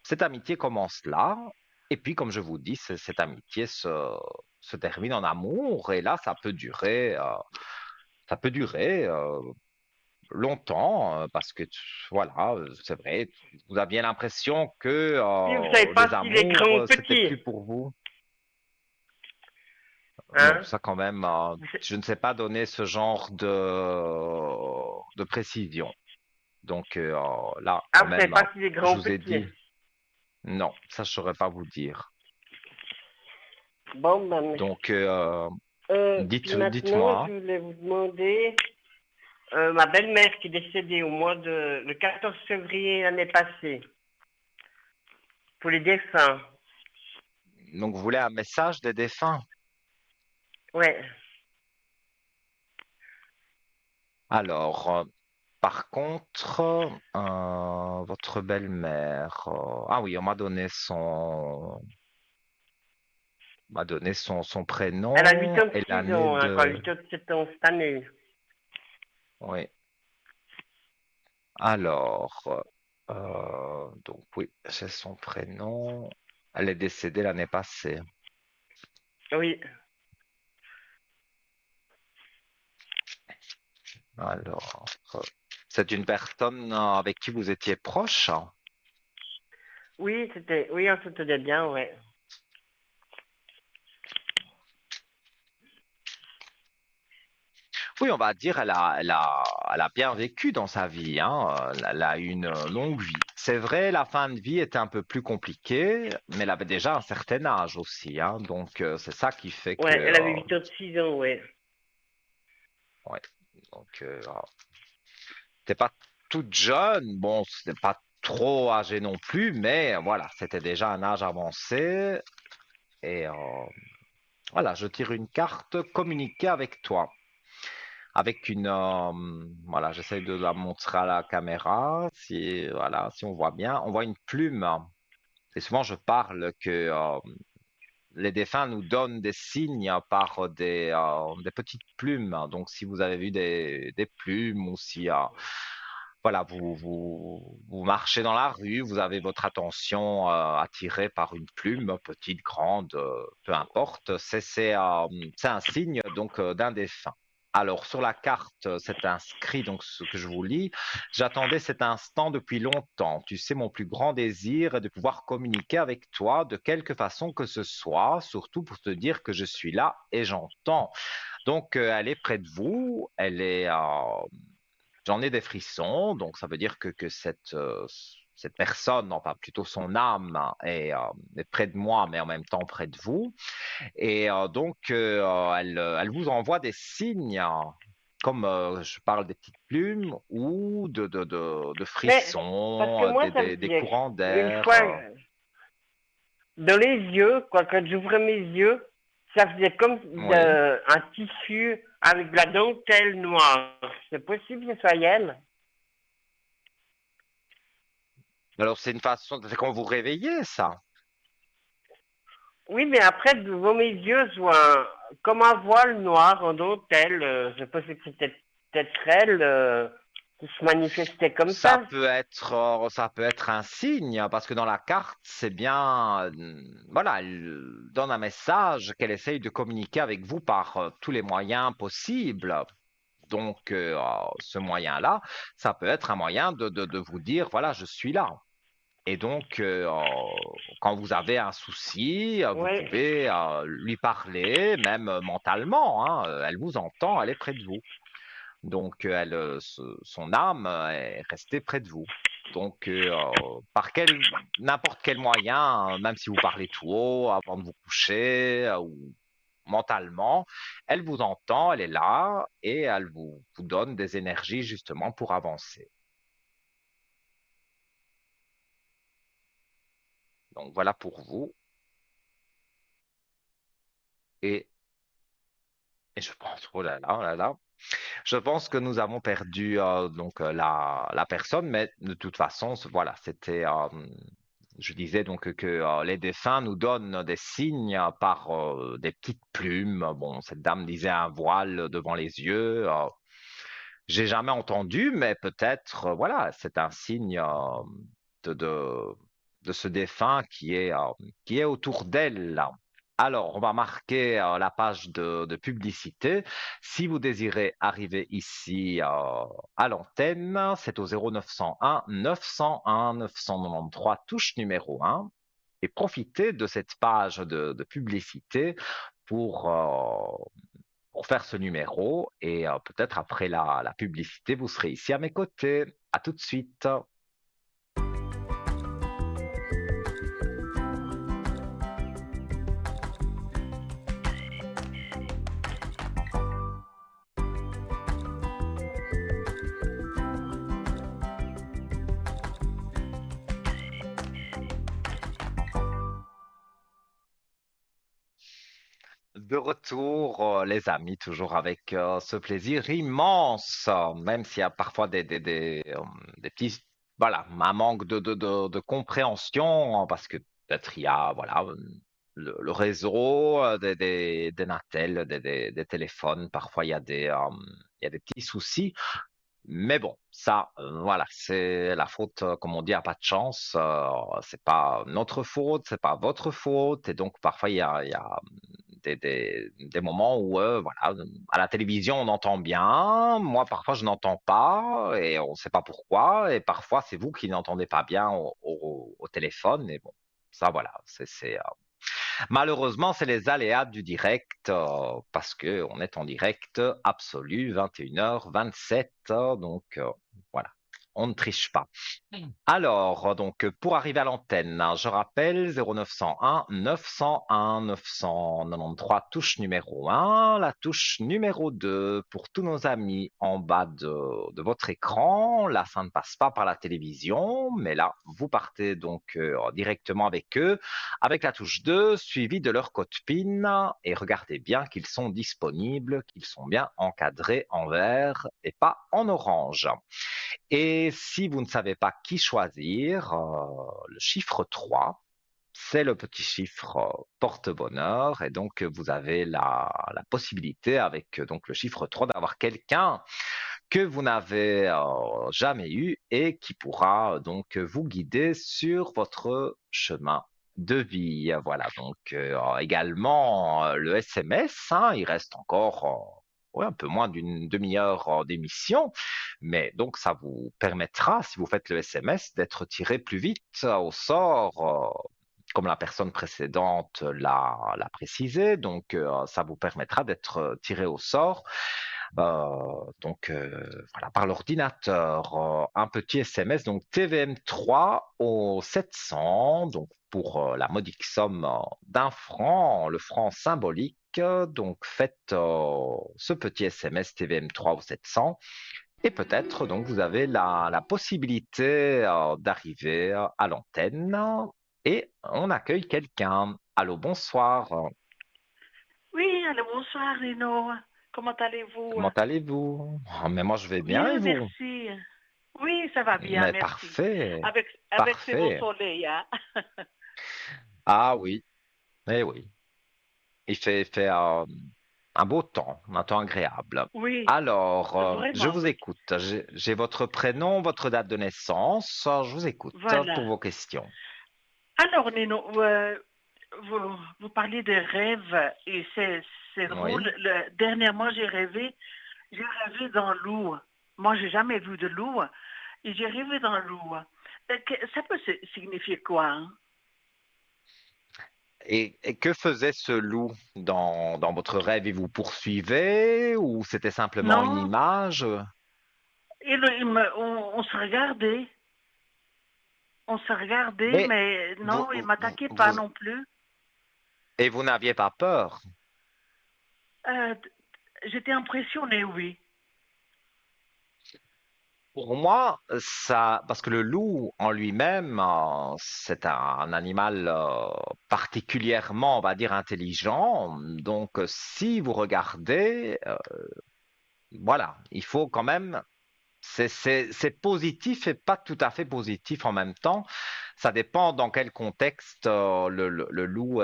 cette amitié commence là, et puis comme je vous dis, cette amitié se termine en amour, et là, ça peut durer longtemps, parce que voilà, c'est vrai, vous aviez l'impression que Puis, vous savez les pas s'il est grand amours, ou c'était petit. plus pour vous. Non, Hein? ça quand même, je ne sais pas donner ce genre de précision. Donc là, Ah, quand vous savez même, pas s'il est grand je ou vous ai petit. dit, non, ça je ne saurais pas vous dire. Bon, ben, Donc, puis maintenant, dites-moi. je voulais vous demander, ma belle-mère qui est décédée le 14 février l'année passée, pour les défunts. Donc, vous voulez un message des défunts? Ouais. Alors, par contre, votre belle-mère. Ah oui, on m'a donné son Elle a prénom et 86 l'année ans, hein, quoi, de. 87 ans cette année. Oui. Alors, donc oui, c'est son prénom. Elle est décédée l'année passée. Oui. Alors, c'est une personne avec qui vous étiez proche? Oui, on se tenait bien, ouais. Oui, on va dire, elle a bien vécu dans sa vie, hein. Elle a eu une longue vie. C'est vrai, la fin de vie était un peu plus compliquée, mais elle avait déjà un certain âge aussi, hein. Donc, c'est ça qui fait que, Ouais, elle avait 8 ans, 6 ans, ouais. ouais. Donc, t'es pas toute jeune. Bon, c'était pas trop âgé non plus, mais voilà, c'était déjà un âge avancé. Et voilà, je tire une carte communiquer avec toi. Avec une, voilà, j'essaie de la montrer à la caméra. Si, voilà, si on voit bien, on voit une plume. Et souvent, je parle que les défunts nous donnent des signes par des petites plumes. Donc, si vous avez vu des plumes ou si voilà, vous marchez dans la rue, vous avez votre attention attirée par une plume, petite, grande, peu importe, c'est un signe donc d'un défunt. Alors, sur la carte, c'est inscrit, donc ce que je vous lis, j'attendais cet instant depuis longtemps. Tu sais, mon plus grand désir est de pouvoir communiquer avec toi de quelque façon que ce soit, surtout pour te dire que je suis là et j'entends. Donc, elle est près de vous, j'en ai des frissons, donc ça veut dire que cette personne, enfin plutôt son âme, est près de moi, mais en même temps près de vous. Et donc, elle vous envoie des signes, comme je parle des petites plumes ou de Mais, parce que frissons, moi, ça me des disait, courants une d'air. fois, dans les yeux, quoi, quand j'ouvrais mes yeux, ça faisait comme Oui. un tissu avec de la dentelle noire. C'est possible que ce soit elle? Alors, c'est une façon, c'est quand vous réveillez, ça. Oui, mais après, devant mes yeux, je vois comme un voile noir en dentelle. Je pensais que c'était peut-être elle qui se manifestait comme ça. Ça peut être un signe, parce que dans la carte, c'est bien, voilà, elle donne un message qu'elle essaye de communiquer avec vous par tous les moyens possibles. Donc, ce moyen-là, ça peut être un moyen de vous dire, voilà, je suis là. Et donc, quand vous avez un souci, vous Ouais. pouvez lui parler, même mentalement, hein, elle vous entend, elle est près de vous. Donc, son âme est restée près de vous. Donc, par n'importe quel moyen, même si vous parlez tout haut avant de vous coucher ou mentalement, elle vous entend, elle est là et elle vous donne des énergies justement pour avancer. Donc, voilà pour vous. Et, et je pense, oh là là, je pense que nous avons perdu donc la personne, mais de toute façon, voilà, c'était. Je disais donc que les défunts nous donnent des signes par des petites plumes. Bon, cette dame disait un voile devant les yeux. J'ai jamais entendu, mais peut-être, voilà, c'est un signe de, de, de ce défunt qui est autour d'elle, là. Alors, on va marquer la page de publicité. Si vous désirez arriver ici à l'antenne, c'est au 0901 901 993, touche numéro 1. Et profitez de cette page de publicité pour, pour faire ce numéro. Et peut-être après la publicité, vous serez ici à mes côtés. À tout de suite. De retour, les amis, toujours avec ce plaisir immense, même s'il y a parfois des petits, voilà, un manque de compréhension, parce que peut-être il y a, voilà, le réseau, des Natel, des téléphones, parfois il y a des petits soucis. Mais bon, ça, voilà, c'est la faute, comme on dit, a pas de chance. C'est pas notre faute, c'est pas votre faute, et donc parfois il y a des moments où, voilà, à la télévision, on entend bien. Moi, parfois, je n'entends pas et on ne sait pas pourquoi. Et parfois, c'est vous qui n'entendez pas bien au téléphone. Et bon, ça, voilà, malheureusement, c'est les aléas du direct parce que on est en direct absolu, 21h27. Donc, voilà, on ne triche pas. Alors, donc, pour arriver à l'antenne, hein, je rappelle 0901 901 993, touche numéro 1, la touche numéro 2 pour tous nos amis en bas de votre écran. Là, ça ne passe pas par la télévision, mais là, vous partez donc directement avec eux, avec la touche 2, suivi de leur code PIN, et regardez bien qu'ils sont disponibles, qu'ils sont bien encadrés en vert et pas en orange. Et si vous ne savez pas qui choisir, le chiffre 3, c'est le petit chiffre porte-bonheur. Et donc, vous avez la possibilité, avec donc le chiffre 3, d'avoir quelqu'un que vous n'avez jamais eu et qui pourra donc vous guider sur votre chemin de vie. Voilà, donc également le SMS, hein, il reste encore ouais, un peu moins d'une demi-heure d'émission, mais donc ça vous permettra, si vous faites le SMS, d'être tiré plus vite au sort. Comme la personne précédente l'a précisé, donc ça vous permettra d'être tiré au sort donc voilà, par l'ordinateur, un petit SMS, donc TVM3 au 700, donc pour la modique somme d'un franc, le franc symbolique. Donc faites ce petit SMS TVM3 au 700 et peut-être donc vous avez la possibilité d'arriver à l'antenne et on accueille quelqu'un. Allô, bonsoir. Oui, allô, bonsoir Lino. Comment allez-vous? Comment allez-vous? Ah, mais moi je vais bien et Bien, vous? merci. Oui, ça va bien, Mais merci. parfait, Avec ces beaux parfait. soleils, hein. Ah oui, eh oui. Il fait un beau temps, un temps agréable. Oui, Alors, je vraiment, vous oui. écoute. J'ai votre prénom, votre date de naissance. Je vous écoute pour Voilà. vos questions. Alors, Nino, vous parlez de rêves et c'est drôle. Oui. Dernièrement, j'ai rêvé d'un loup. Moi, j'ai jamais vu de loup et j'ai rêvé d'un loup. Ça peut signifier quoi, hein? Et que faisait ce loup dans votre rêve? Il vous poursuivait ou c'était simplement une Non, image? on se regardait. On se regardait, Mais mais vous, non, il m'attaquait pas vous, non plus. et vous n'aviez pas peur? Euh, J'étais impressionnée, oui. Pour moi, ça, parce que le loup en lui-même, c'est un animal particulièrement, on va dire, intelligent. Donc, si vous regardez, voilà, il faut quand même, c'est positif et pas tout à fait positif en même temps. Ça dépend dans quel contexte le loup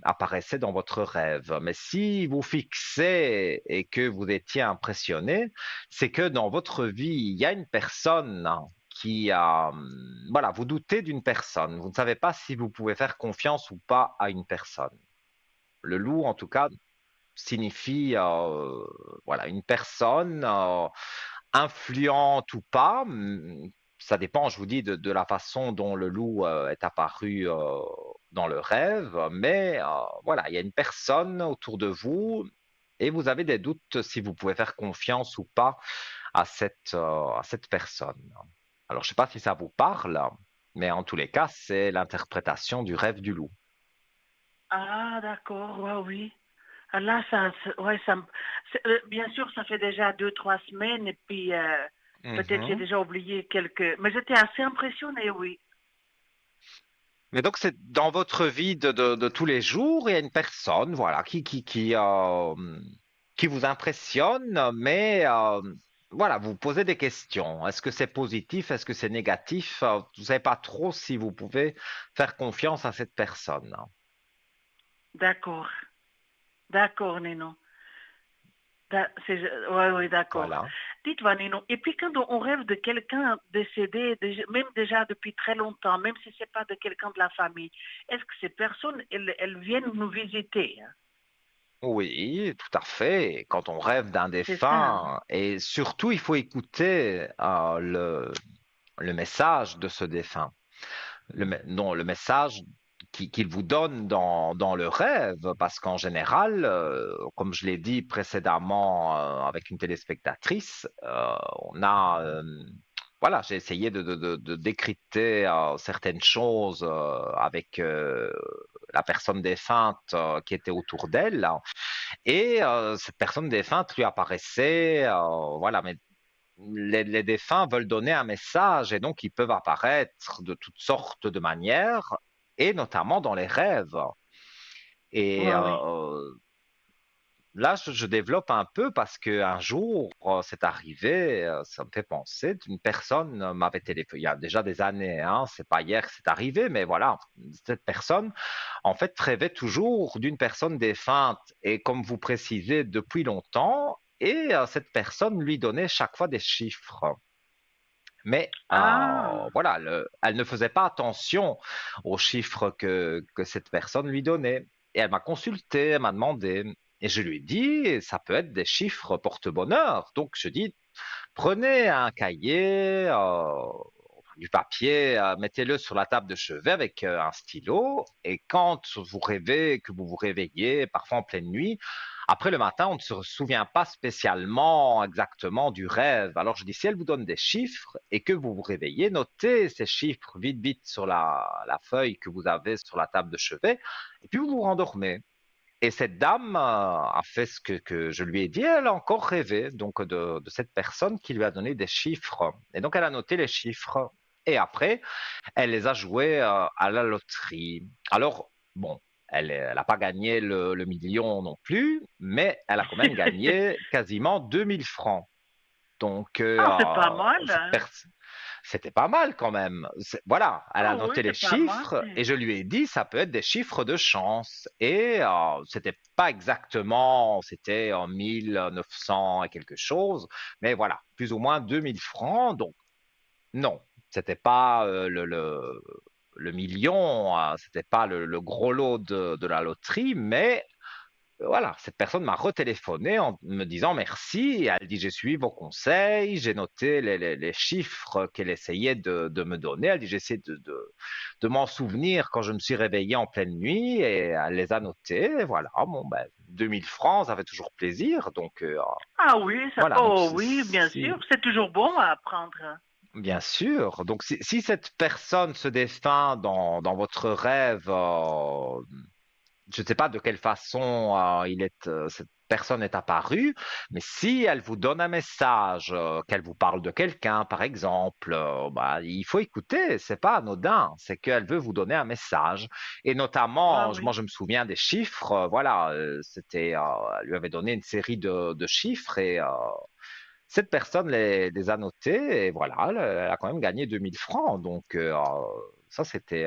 apparaissait dans votre rêve. Mais si vous fixez et que vous étiez impressionné, c'est que dans votre vie, il y a une personne qui a, voilà, vous doutez d'une personne. Vous ne savez pas si vous pouvez faire confiance ou pas à une personne. Le loup, en tout cas, signifie, voilà, une personne influente ou pas. Ça dépend, je vous dis, de la façon dont le loup est apparu dans le rêve. Mais voilà, il y a une personne autour de vous et vous avez des doutes si vous pouvez faire confiance ou pas à cette personne. Alors, je ne sais pas si ça vous parle, mais en tous les cas, c'est l'interprétation du rêve du loup. Ah, d'accord, ouais, oui. Ah, là, ouais, bien sûr, ça fait déjà 2, 3 semaines et puis peut-être j'ai Mhm. déjà oublié quelques. Mais j'étais assez impressionnée, oui. Mais donc, c'est dans votre vie de tous les jours, il y a une personne, voilà, qui vous impressionne, mais voilà, vous posez des questions. Est-ce que c'est positif? Est-ce que c'est négatif? Vous ne savez pas trop si vous pouvez faire confiance à cette personne. D'accord, d'accord, Nino. Ouais, oui, d'accord. Voilà. Dites-moi, Nino, et puis quand on rêve de quelqu'un décédé, même déjà depuis très longtemps, même si c'est pas de quelqu'un de la famille, est-ce que ces personnes, elles viennent nous visiter, hein? Oui, tout à fait. Quand on rêve d'un C'est ça, hein. défunt, et surtout, il faut écouter le message de ce défunt. Non, le message qu'il vous donne dans le rêve, parce qu'en général, comme je l'ai dit précédemment avec une téléspectatrice, voilà, j'ai essayé de décrypter certaines choses avec la personne défunte qui était autour d'elle, et cette personne défunte lui apparaissait, voilà, mais les défunts veulent donner un message et donc ils peuvent apparaître de toutes sortes de manières et notamment dans les rêves. Et Ouais, oui. là, je développe un peu parce qu'un jour, c'est arrivé, ça me fait penser, une personne m'avait téléphoné, il y a déjà des années, hein, c'est pas hier que c'est arrivé, mais voilà, cette personne, en fait, rêvait toujours d'une personne défunte et comme vous précisez, depuis longtemps, et cette personne lui donnait chaque fois des chiffres. Mais Ah, voilà, elle ne faisait pas attention aux chiffres que cette personne lui donnait. Et elle m'a consulté, elle m'a demandé. Et je lui ai dit, ça peut être des chiffres porte-bonheur. Donc je dis, prenez un cahier, du papier, mettez-le sur la table de chevet avec un stylo. Et quand vous rêvez, que vous vous réveillez, parfois en pleine nuit, après le matin, on ne se souvient pas spécialement exactement du rêve. Alors je dis, si elle vous donne des chiffres et que vous vous réveillez, notez ces chiffres vite, vite sur la feuille que vous avez sur la table de chevet, et puis vous vous rendormez. Et cette dame a fait ce que je lui ai dit, elle a encore rêvé donc de cette personne qui lui a donné des chiffres. Et donc elle a noté les chiffres. Et après, elle les a joués à la loterie. Alors, bon, elle n'a pas gagné le million non plus, mais elle a quand même gagné quasiment 2000 francs. Donc, ah, c'est pas mal, hein. c'était pas mal quand même. Voilà, elle a Ah oui, noté les c'est pas mal. chiffres et je lui ai dit ça peut être des chiffres de chance. Et c'était pas exactement, c'était en 1900 et quelque chose, mais voilà, plus ou moins 2000 francs. Donc, non, c'était pas le million, c'était pas le gros lot de la loterie, mais voilà, cette personne m'a retéléphoné en me disant merci. Elle dit j'ai suivi vos conseils, j'ai noté les chiffres qu'elle essayait de me donner. Elle dit j'ai essayé de m'en souvenir quand je me suis réveillé en pleine nuit et elle les a notés. Et voilà, bon, ben, 2000 francs, ça fait toujours plaisir. Donc Ah oui, ça, voilà, donc oh oui, bien sûr, c'est toujours bon à apprendre. bien sûr. Donc si cette personne se défunt dans votre rêve, je ne sais pas de quelle façon cette personne est apparue, mais si elle vous donne un message, qu'elle vous parle de quelqu'un, par exemple, bah, il faut écouter. C'est pas anodin. C'est qu'elle veut vous donner un message. Et Ah notamment, moi, oui. je me souviens des chiffres. Voilà, elle lui avait donné une série de chiffres et cette personne les a notés. Et voilà, elle a quand même gagné 2000 francs. Donc, ça, c'était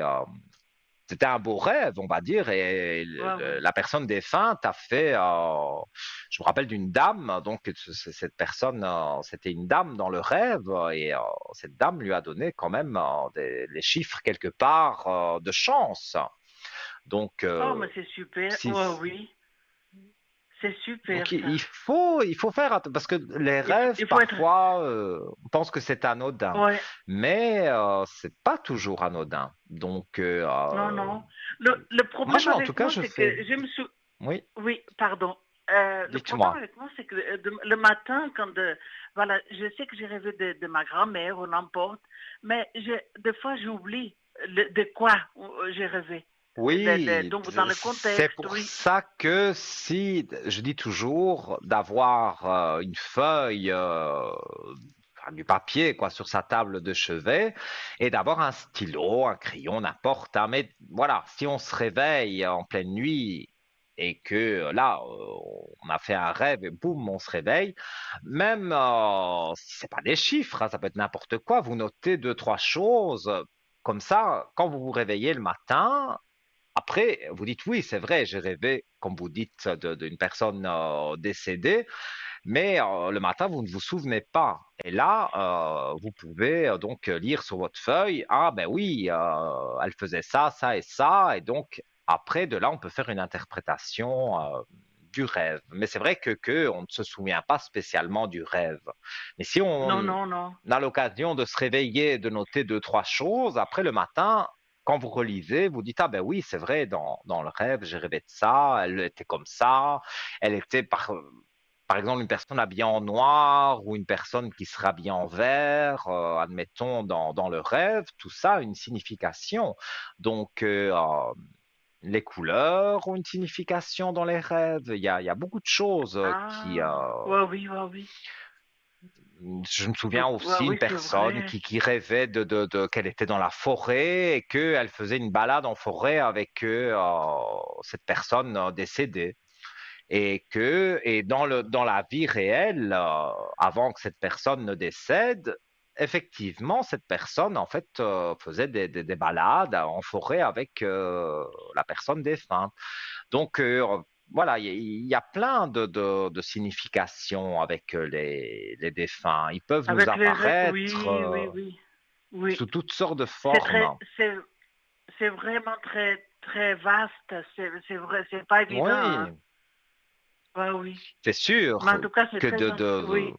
un beau rêve, on va dire, et Ouais, ouais. la personne défunte a fait, je me rappelle d'une dame, donc cette personne, c'était une dame dans le rêve, et cette dame lui a donné quand même les chiffres quelque part de chance. Donc, Oh, mais c'est super. si, Ouais, oui, c'est super donc ça. il faut faire parce que les rêves, Il faut être. parfois, on pense que c'est anodin, Ouais, mais c'est pas toujours anodin. Donc, non, non. Le moi, problème en tout avec cas, moi, je c'est fais. que je me suis. Oui, Oui, pardon. Le problème dites-moi. avec moi, c'est que le matin, voilà, je sais que j'ai rêvé de ma grand-mère ou n'importe, mais des fois j'oublie de quoi j'ai rêvé. Oui, Donc dans le c'est contexte, pour oui. ça que si, je dis toujours d'avoir une feuille, enfin, du papier quoi, sur sa table de chevet et d'avoir un stylo, un crayon, n'importe. Hein, mais voilà, si on se réveille en pleine nuit et que là, on a fait un rêve et boum, on se réveille, même si c'est pas des chiffres, hein, ça peut être n'importe quoi, vous notez deux, trois choses. Comme ça, quand vous vous réveillez le matin, après, vous dites oui, c'est vrai, j'ai rêvé, comme vous dites, d'une personne décédée, mais le matin, vous ne vous souvenez pas. Et là, vous pouvez donc lire sur votre feuille, ah ben oui, elle faisait ça, ça et ça, et donc après, de là, on peut faire une interprétation du rêve. Mais c'est vrai que on ne se souvient pas spécialement du rêve. Mais si Non, on non, non. a l'occasion de se réveiller et de noter deux, trois choses, après le matin, quand vous relisez, vous dites, ah ben oui, c'est vrai, dans le rêve, j'ai rêvé de ça, elle était comme ça, elle était par exemple une personne habillée en noir ou une personne qui sera habillée en vert, admettons, dans le rêve, tout ça a une signification. Donc, les couleurs ont une signification dans les rêves. Il y a beaucoup de choses qui, Ah, ouais, oui, ouais, oui. je me souviens Donc, ouais, aussi une oui, c'est personne vrai. qui rêvait qu'elle était dans la forêt et qu'elle faisait une balade en forêt avec cette personne décédée. Et dans la vie réelle, avant que cette personne ne décède, effectivement, cette personne, en fait, faisait des balades en forêt avec la personne défunte. Donc, voilà, il y a plein de significations avec les défunts. Ils peuvent nous Avec les apparaître oui, oui, oui. Oui. sous toutes sortes de C'est très, formes. c'est vraiment très, très vaste. C'est vrai, c'est pas évident, hein. Oui, Ouais, oui. c'est Mais sûr en tout cas, c'est que très, oui.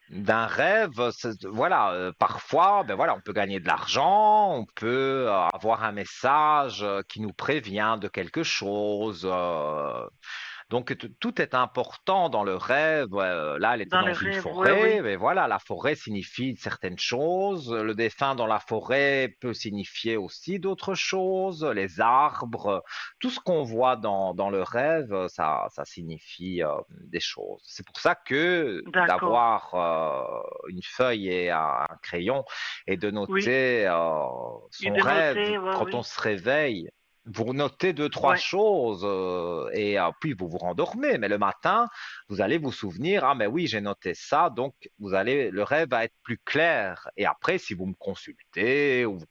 d'un rêve, voilà, parfois, ben voilà, on peut gagner de l'argent, on peut avoir un message qui nous prévient de quelque chose. Donc tout est important dans le rêve. Là, elle était Dans dans les une rêves, oui, forêt, oui. mais voilà, la forêt signifie certaines choses. Le défunt dans la forêt peut signifier aussi d'autres choses. Les arbres, tout ce qu'on voit dans le rêve, ça signifie des choses. C'est pour ça que D'accord. d'avoir une feuille et un crayon et de Oui. noter Et son de rêve noter, ouais, quand on oui. se réveille, vous notez deux, trois Ouais. choses et puis vous vous rendormez. Mais le matin, vous allez vous souvenir, ah mais oui, j'ai noté ça, donc le rêve va être plus clair. Et après, si vous me consultez ou vous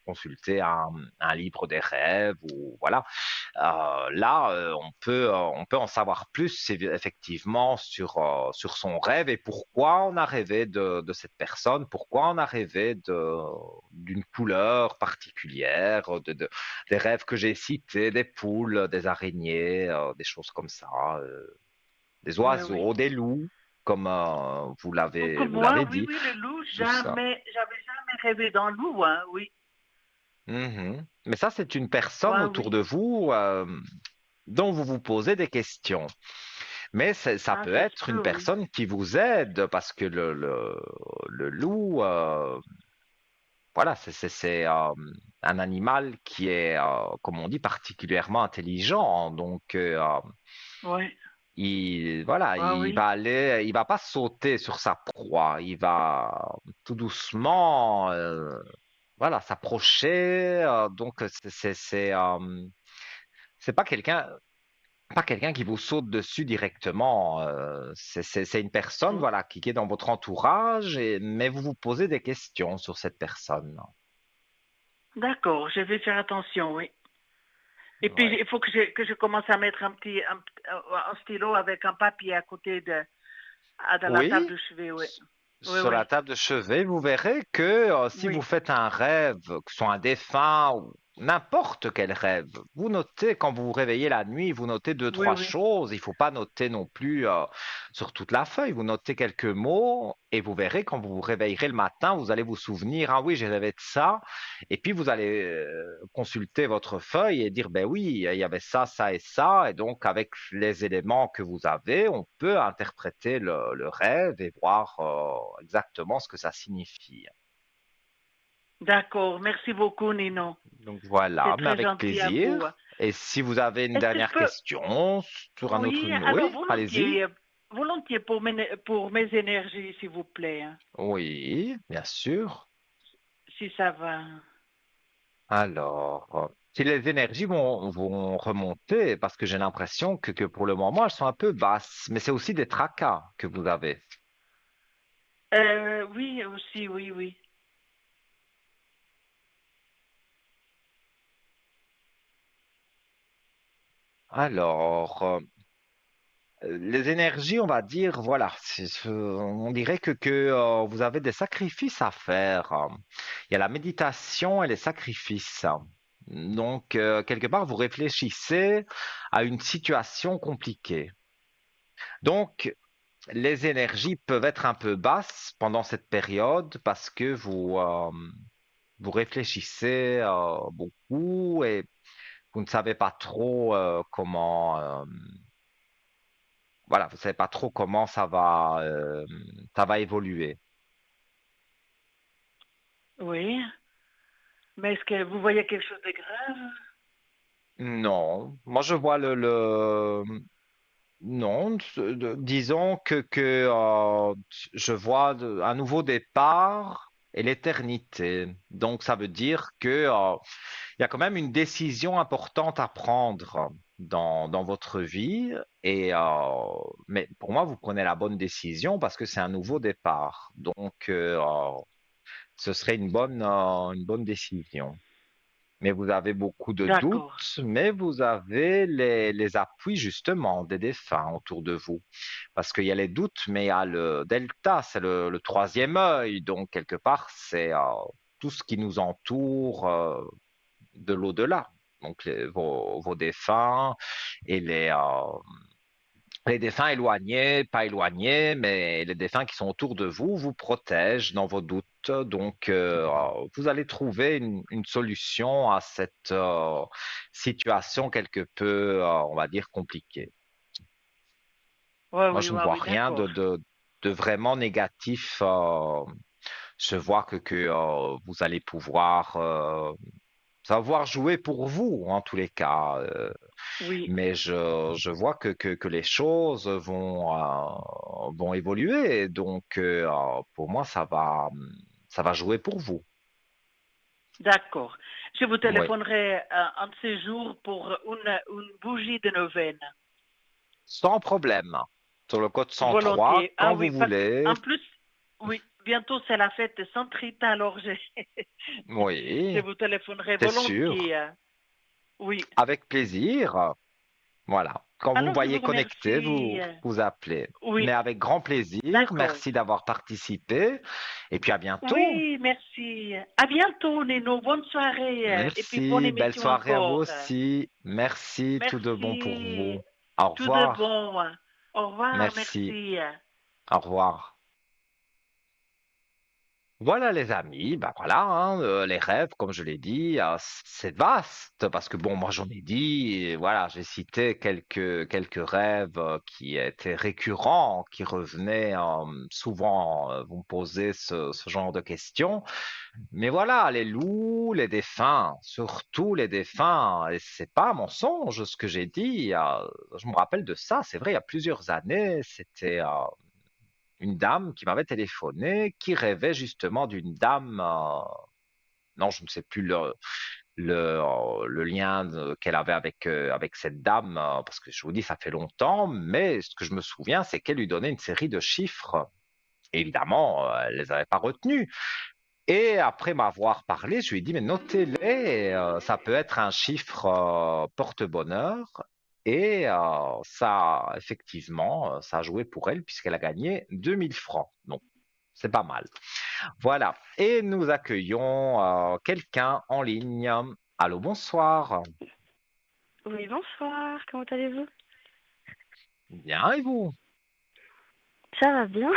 consultez un livre des rêves ou voilà, là, on peut en savoir plus effectivement sur son rêve et pourquoi on a rêvé de cette personne, pourquoi on a rêvé d'une couleur particulière, des rêves que j'ai cités, des poules, des araignées, des choses comme ça, des Oui, oui. oiseaux, des loups, comme vous Donc l'avez vous moi, l'avez oui, dit, oui, le loup, tout ça. j'avais jamais rêvé d'un loup, hein, oui. Mhm. Mais ça, c'est une personne Ouais, autour oui. de vous dont vous vous posez des questions. Mais ça Ah, peut ça se être une peut, oui. personne qui vous aide parce que le loup, voilà, c'est un animal qui est, comme on dit, particulièrement intelligent. Donc, Ouais. voilà, Ouais, oui. il va pas sauter sur sa proie. Il va tout doucement, voilà, s'approcher. Donc, c'est pas quelqu'un qui vous saute dessus directement. C'est une personne, voilà, qui est dans votre entourage, mais vous vous posez des questions sur cette personne. D'accord, je vais faire attention, oui. Et puis, Ouais. il faut que je commence à mettre un stylo avec un papier à côté de la table Oui, de chevet, oui. Oui, sur la oui. table de chevet, vous verrez que si vous Oui. faites un rêve, que ce soit un défunt ou n'importe quel rêve, vous notez quand vous vous réveillez la nuit, vous notez deux, Oui, trois oui. choses. Il ne faut pas noter non plus sur toute la feuille. Vous notez quelques mots et vous verrez quand vous vous réveillerez le matin, vous allez vous souvenir, ah oui, j'ai rêvé de ça. Et puis vous allez consulter votre feuille et dire, ben oui, il y avait ça, ça et ça. Et donc, avec les éléments que vous avez, on peut interpréter le rêve et voir exactement ce que ça signifie. D'accord. Merci beaucoup, Nino. Donc C'est voilà, mais très avec gentil à vous. plaisir. Et si vous avez une Est-ce que je dernière peux... question sur un autre... Oui, alors Oui, allez-y. volontiers pour mes énergies, s'il vous plaît, hein, Oui, bien sûr. si ça va. Alors, si les énergies vont remonter, parce que j'ai l'impression que pour le moment, elles sont un peu basses, mais c'est aussi des tracas que vous avez. Oui, aussi, oui, oui. Alors, les énergies, on va dire, voilà, on dirait que vous avez des sacrifices à faire. Il y a la méditation et les sacrifices. Donc, quelque part, vous réfléchissez à une situation compliquée. Donc, les énergies peuvent être un peu basses pendant cette période parce que vous réfléchissez beaucoup et vous ne savez pas trop voilà, vous savez pas trop comment ça va évoluer. Oui. Mais est-ce que vous voyez quelque chose de grave? Non, moi je vois non, disons que je vois un nouveau départ et l'éternité. Donc ça veut dire que il y a quand même une décision importante à prendre dans votre vie. Mais pour moi, vous prenez la bonne décision parce que c'est un nouveau départ. Donc ce serait une bonne décision. Mais vous avez beaucoup de D'accord. doutes, mais vous avez les appuis justement des défunts autour de vous. Parce qu'il y a les doutes, mais il y a le delta, c'est le troisième œil. Donc, quelque part, c'est tout ce qui nous entoure de l'au-delà. Donc, vos défunts et les défunts éloignés, pas éloignés, mais les défunts qui sont autour de vous vous protègent dans vos doutes. Donc, vous allez trouver une solution à cette situation quelque peu, on va dire, compliquée. Oui, Moi, oui, je ne oui, vois oui, rien d'accord. de vraiment négatif. Je vois que vous allez pouvoir savoir jouer pour vous, en tous les cas. Oui, Mais je vois que les choses vont évoluer. Donc, pour moi, ça va jouer pour vous. d'accord. Je vous Oui, téléphonerai un de ces jours pour une bougie de neuvaine. sans problème. Sur le code 103, Volontiers. Ah quand vous oui, parce voulez. qu'en plus, oui, bientôt c'est la fête de Sainte Rita, alors je Oui, vous téléphonerai c'est sûr. volontiers. Oui. Avec plaisir. Voilà. Quand vous me Alors je vous voyez connecté, remercie. vous appelez. Oui, Mais avec grand plaisir. d'accord. Merci d'avoir participé. Et puis à bientôt. Oui, merci. À bientôt, Nino. Bonne soirée et puis bonne Merci. Belle émission soirée à vous encore. aussi. Merci. Tout de bon pour Merci. vous. Au Tout de revoir. bon. Au revoir, Merci. merci. Au revoir. Voilà les amis, ben voilà, hein, les rêves, comme je l'ai dit, c'est vaste parce que bon, moi j'en ai dit, et voilà, j'ai cité quelques rêves qui étaient récurrents, qui revenaient souvent. Vous me posez ce genre de questions, mais voilà, les loups, les défunts, surtout les défunts, et c'est pas un mensonge ce que j'ai dit. Je me rappelle de ça, c'est vrai, il y a plusieurs années, c'était une dame qui m'avait téléphoné, qui rêvait justement d'une dame, non, je ne sais plus le lien qu'elle avait avec cette dame, parce que je vous dis, ça fait longtemps, mais ce que je me souviens, c'est qu'elle lui donnait une série de chiffres. Évidemment, elle ne les avait pas retenus. Et après m'avoir parlé, je lui ai dit, mais notez-les, ça peut être un chiffre porte-bonheur. Et ça, effectivement, ça a joué pour elle puisqu'elle a gagné 2 000 francs. Donc, c'est pas mal. Voilà. Et nous accueillons quelqu'un en ligne. Allô, bonsoir. Oui, bonsoir, comment allez-vous? Bien, et vous? Ça va bien.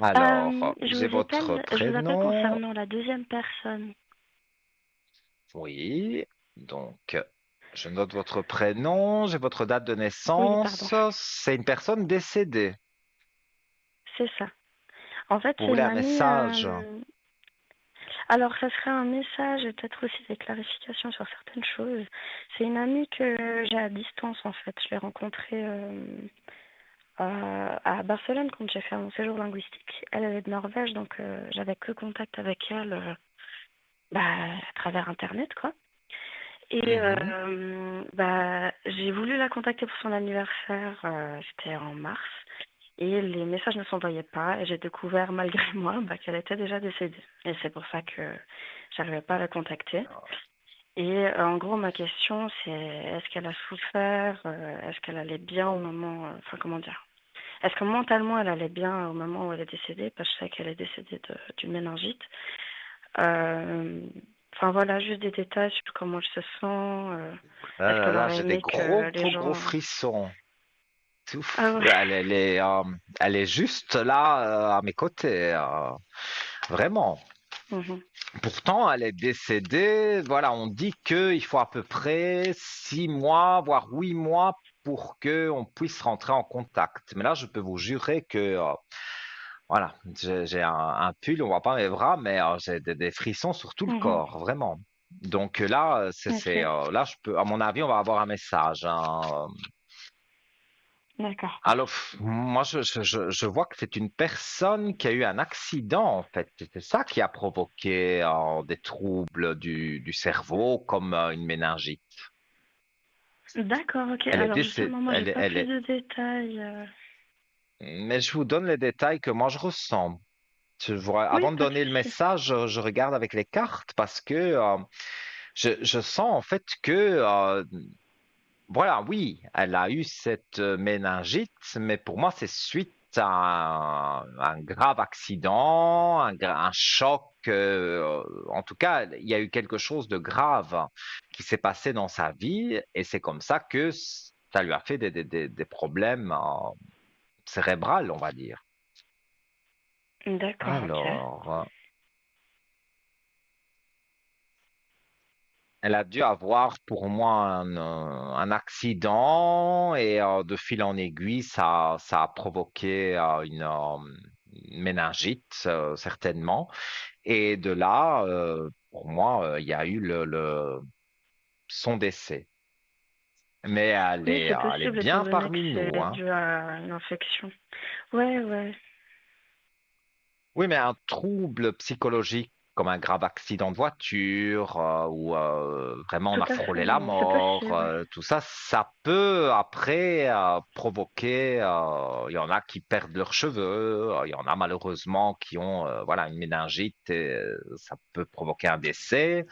Alors, j'ai votre Je vous appelle prénom. concernant la deuxième personne. Oui. Donc, je note votre prénom, j'ai votre date de Oui, pardon, naissance. C'est une personne décédée. c'est ça. En fait, Vous c'est voulez une un amie. message? Alors, ça serait un message et peut-être aussi des clarifications sur certaines choses. C'est une amie que j'ai à distance, en fait. Je l'ai rencontrée à Barcelone quand j'ai fait mon séjour linguistique. Elle est de Norvège, donc j'avais que contact avec elle bah, à travers Internet, quoi. Et Mhm. j'ai voulu la contacter pour son anniversaire, c'était en mars, et les messages ne s'envoyaient pas, et j'ai découvert malgré moi qu'elle était déjà décédée. Et c'est pour ça que j'arrivais pas à la contacter. Et en gros, ma question, c'est est-ce qu'elle a souffert, est-ce qu'elle allait bien au moment, enfin comment dire, est-ce que mentalement elle allait bien au moment où elle est décédée, parce que je sais qu'elle est décédée d'une méningite. Euh, Enfin voilà, juste des détails sur comment elle se sent. Là, Est-ce là, qu'elle là, aurait j'ai des aimé que les gros gens... frissons. Ah Ouf, ouais. elle est juste là, à mes côtés, vraiment. Mhm. Pourtant, elle est décédée. Voilà, on dit qu'il faut à peu près 6 mois, voire 8 mois pour que on puisse rentrer en contact. Mais là, je peux vous jurer que, voilà, j'ai un pull, on voit pas mes bras, mais j'ai des frissons sur tout le Mhm. corps, vraiment. Donc là, Ok, là, je peux, à mon avis, on va avoir un message, hein. d'accord. Alors, moi, je vois que c'est une personne qui a eu un accident, en fait. C'est ça qui a provoqué des troubles du cerveau, comme une méningite. D'accord, ok. Elle est Alors décédée, justement, moi, j'ai pas plus de détails. mais je vous donne les détails que moi je ressens. Oui, Avant de pas de donner le souci. message, je regarde avec les cartes parce que je sens en fait que voilà, oui, elle a eu cette méningite, mais pour moi, c'est suite à un grave accident, un choc. En tout cas, il y a eu quelque chose de grave qui s'est passé dans sa vie, et c'est comme ça que ça lui a fait des problèmes cérébraux, on va dire. D'accord, ok. Alors, elle a dû avoir pour moi un accident et de fil en aiguille, ça a provoqué une méningite, certainement. Et de là, pour moi, il y a eu son décès. Mais Oui, c'est elle est possible, étant bien donné que parmi nous, c'est hein. dû à une infection. Ouais, ouais. Oui, mais un trouble psychologique comme un grave accident de voiture ou vraiment on Tout a à frôlé fait, la oui. C'est mort, possible. tout ça, ça peut après provoquer. Il y en a qui perdent leurs cheveux, il y en a malheureusement qui ont voilà une méningite et ça peut provoquer un décès.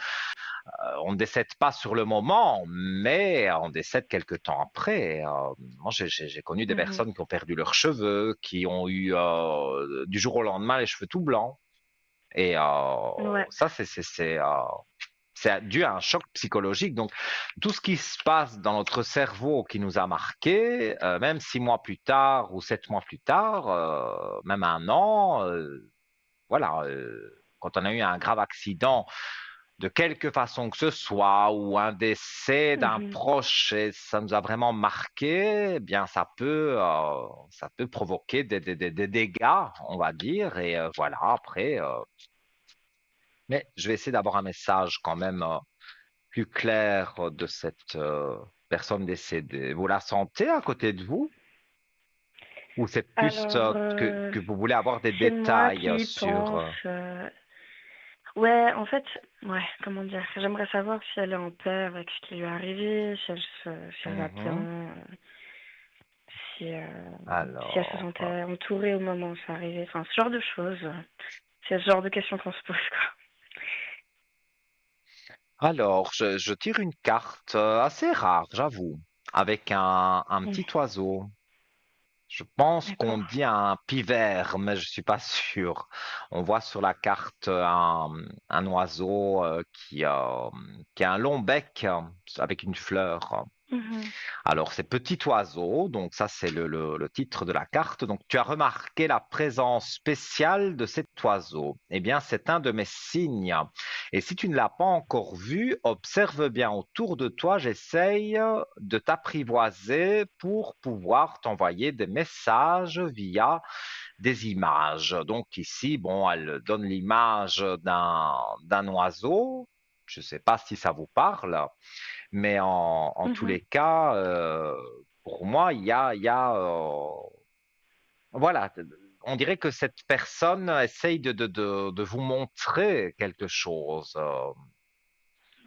On ne décède pas sur le moment, mais on décède quelque temps après. Moi, j'ai connu des Mhm. personnes qui ont perdu leurs cheveux, qui ont eu du jour au lendemain les cheveux tout blancs. Et Ouais. ça, c'est dû à un choc psychologique. Donc, tout ce qui se passe dans notre cerveau qui nous a marqué, même 6 mois plus tard ou 7 mois plus tard, même un an, voilà, quand on a eu un grave accident de quelque façon que ce soit, ou un décès d'un Mhm. proche, et ça nous a vraiment marqué, eh bien, ça peut provoquer des dégâts, on va dire. Et voilà, après, mais je vais essayer d'avoir un message quand même plus clair de cette personne décédée. Vous la sentez à côté de vous? Ou c'est plus Alors, que vous voulez avoir des c'est moi détails qui sur... pense. Ouais, en fait, ouais, comment dire, j'aimerais savoir si elle est en paix avec ce qui lui est arrivé, si elle va bien, Mhm. si, euh, si elle se Alors, sentait entourée au moment où c'est arrivé, enfin, ce genre de choses. C'est ce genre de questions qu'on se pose, quoi. je tire une carte assez rare, j'avoue, avec un Mm. petit oiseau. Je pense qu'on D'accord. dit un pivert, mais je suis pas sûr. On voit sur la carte un oiseau qui a un long bec avec une fleur. Mhm. Alors, c'est petit oiseau, donc ça c'est le titre de la carte. Donc, tu as remarqué la présence spéciale de cet oiseau. Eh bien, c'est un de mes signes. Et si tu ne l'as pas encore vu, observe bien autour de toi. J'essaye de t'apprivoiser pour pouvoir t'envoyer des messages via des images. Donc ici, bon, elle donne l'image d'un oiseau. Je ne sais pas si ça vous parle. Mais en tous Mhm. les cas, pour moi, voilà, on dirait que cette personne essaye de vous montrer quelque chose.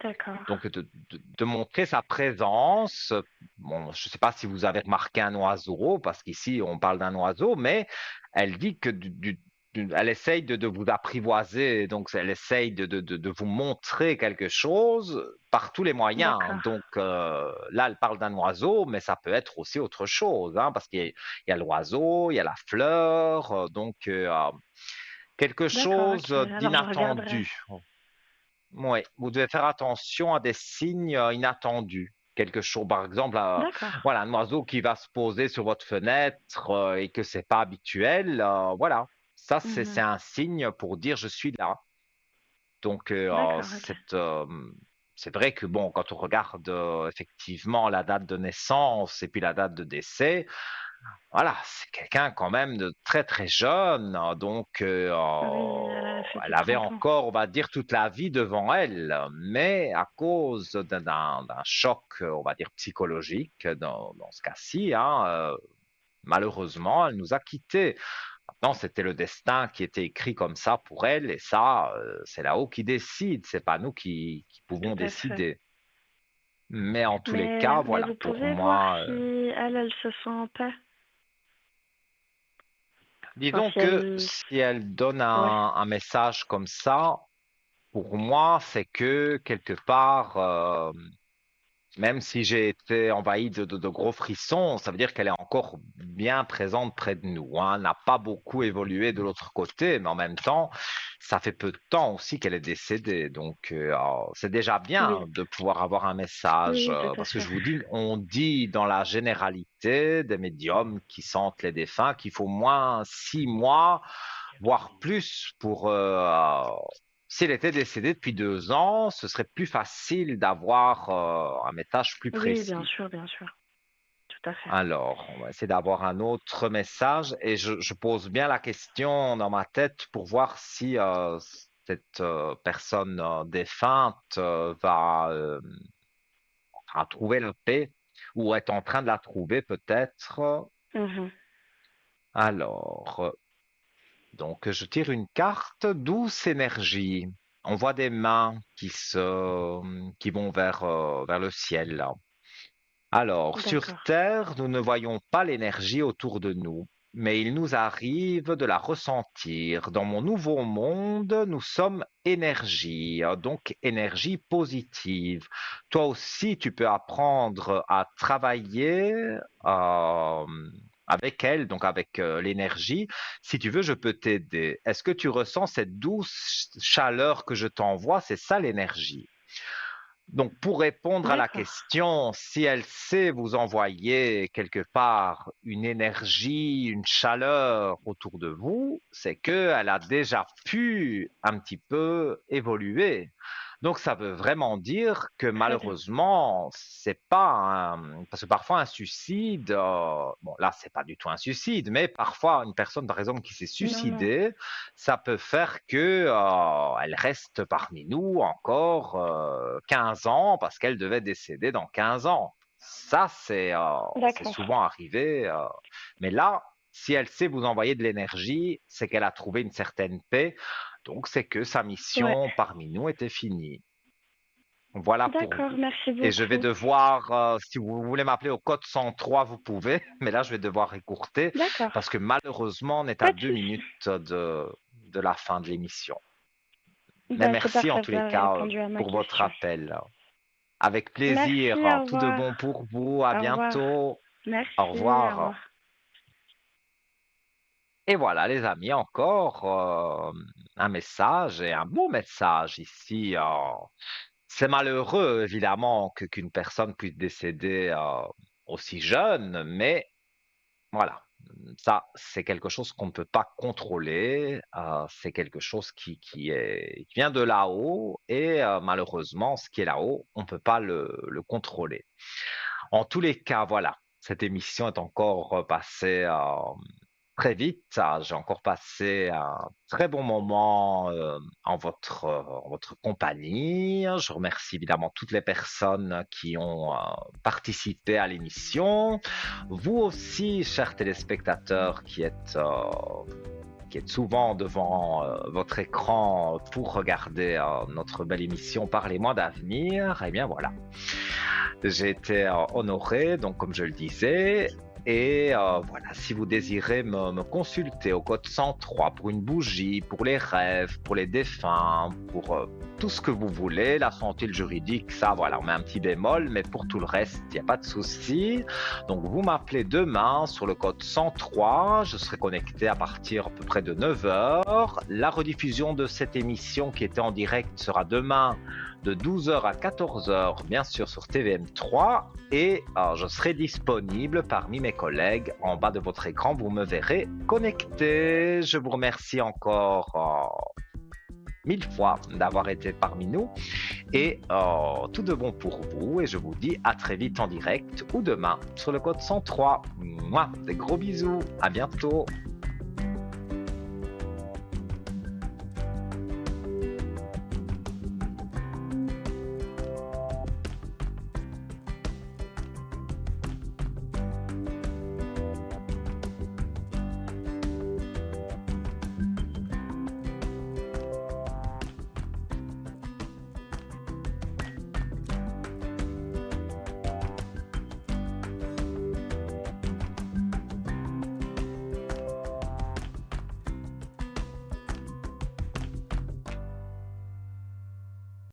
D'accord. Donc, de montrer sa présence. Bon, je ne sais pas si vous avez remarqué un oiseau, parce qu'ici, on parle d'un oiseau, mais elle dit que elle essaye de vous apprivoiser, donc elle essaye de vous montrer quelque chose par tous les moyens. D'accord. Donc là, elle parle d'un oiseau, mais ça peut être aussi autre chose, hein, parce qu'il y a l'oiseau, il y a la fleur, donc quelque D'accord, chose ok. Alors je regarderai. d'inattendu. Oui, vous devez faire attention à des signes inattendus. Quelque chose, par exemple, D'accord. voilà, un oiseau qui va se poser sur votre fenêtre et que c'est pas habituel. Voilà, ça c'est Mhm. un signe pour dire je suis là. Donc D'accord, ok. c'est vrai que bon, quand on regarde effectivement la date de naissance et puis la date de décès, voilà, c'est quelqu'un quand même de très très jeune, hein, donc Oui, elle a fait elle plus de avait 30 ans. encore, on va dire, toute la vie devant elle, mais à cause d'un choc, on va dire, psychologique, dans ce cas-ci, hein, malheureusement, elle nous a quittés. Maintenant, c'était le destin qui était écrit comme ça pour elle, et ça, c'est là-haut qui décide, c'est pas nous qui Tout pouvons à fait. décider. Mais en tous les Mais, cas, mais voilà, vous pour pouvez voir moi, si elle se sent en paix. Enfin, disons si que elle... si elle donne Ouais. un message comme ça, pour moi, c'est que quelque part, même si j'ai été envahi de gros frissons, ça veut dire qu'elle est encore bien présente près de nous, hein. Elle n'a pas beaucoup évolué de l'autre côté, mais en même temps, ça fait peu de temps aussi qu'elle est décédée. Donc, c'est déjà bien Oui, de pouvoir avoir un oui, message, oui, tout à parce que fait. je vous dis, on dit dans la généralité des médiums qui sentent les défunts qu'il faut au moins 6 mois, voire plus pour s'il était décédé depuis 2 ans, ce serait plus facile d'avoir un message plus Oui, précis. bien sûr, tout à fait. Alors, on va essayer d'avoir un autre message et je pose bien la question dans ma tête pour voir si cette personne défunte va trouver la paix ou est en train de la trouver peut-être. Mhm. Alors, donc, je tire une carte douce énergie. On voit des mains qui vont vers le ciel, là. Alors, sur D'accord. Terre, nous ne voyons pas l'énergie autour de nous, mais il nous arrive de la ressentir. Dans mon nouveau monde, nous sommes énergie, donc énergie positive. Toi aussi, tu peux apprendre à travailler euh, avec elle, donc avec l'énergie. Si tu veux, je peux t'aider. Est-ce que tu ressens cette douce chaleur que je t'envoie? C'est ça l'énergie. Donc, pour répondre à la D'accord. question, si elle sait vous envoyer quelque part une énergie, une chaleur autour de vous, c'est qu'elle a déjà pu un petit peu évoluer. Donc, ça veut vraiment dire que Très bien. malheureusement, c'est pas parce que parfois un suicide, bon là, c'est pas du tout un suicide, mais parfois une personne, par exemple, qui s'est Non, non. suicidée, ça peut faire que elle reste parmi nous encore 15 ans parce qu'elle devait décéder dans 15 ans. Ça, c'est D'accord. souvent arrivé. Mais là, si elle sait vous envoyer de l'énergie, c'est qu'elle a trouvé une certaine paix. Donc, c'est que sa Ouais. mission parmi nous était finie. Voilà pour D'accord, vous. merci Et je vais beaucoup. devoir, si vous voulez m'appeler au code 103, vous pouvez, mais là, je vais devoir écourter D'accord. parce que malheureusement, on est à Pas de 2 minutes souci. de la fin de l'émission. Mais Bah, c'est merci en parfait, tous vous les avez cas répondu à ma pour votre question. appel. Avec Merci, plaisir. au Tout de revoir. bon pour vous. À Au revoir. bientôt. Au Merci, au revoir. revoir. Et voilà, les amis, encore un message et un beau message ici. C'est malheureux, évidemment, qu'une personne puisse décéder aussi jeune, mais voilà, ça, c'est quelque chose qu'on ne peut pas contrôler. C'est quelque chose qui vient de là-haut et malheureusement, ce qui est là-haut, on ne peut pas le contrôler. En tous les cas, voilà, cette émission est encore passée très vite. J'ai encore passé un très bon moment en votre compagnie. Je remercie évidemment toutes les personnes qui ont participé à l'émission. Vous aussi, chers téléspectateurs qui êtes souvent devant votre écran pour regarder notre belle émission Parlez-moi d'avenir, eh bien voilà. J'ai été honoré, donc comme je le disais, Et voilà, si vous désirez me consulter au code 103 pour une bougie, pour les rêves, pour les défunts, pour tout ce que vous voulez, la santé, le juridique, ça voilà, on met un petit bémol, mais pour tout le reste, il n'y a pas de souci. Donc vous m'appelez demain sur le code 103, je serai connecté à partir à peu près de 9 heures. La rediffusion de cette émission qui était en direct sera demain de 12 heures à 14 heures, bien sûr sur TVM3, et je serai disponible parmi mes collègues en bas de votre écran, vous me verrez connecté. Je vous remercie encore 1000 fois d'avoir été parmi nous, et tout de bon pour vous, et je vous dis à très vite en direct ou demain sur le code 103. Mouah, des gros bisous, à bientôt.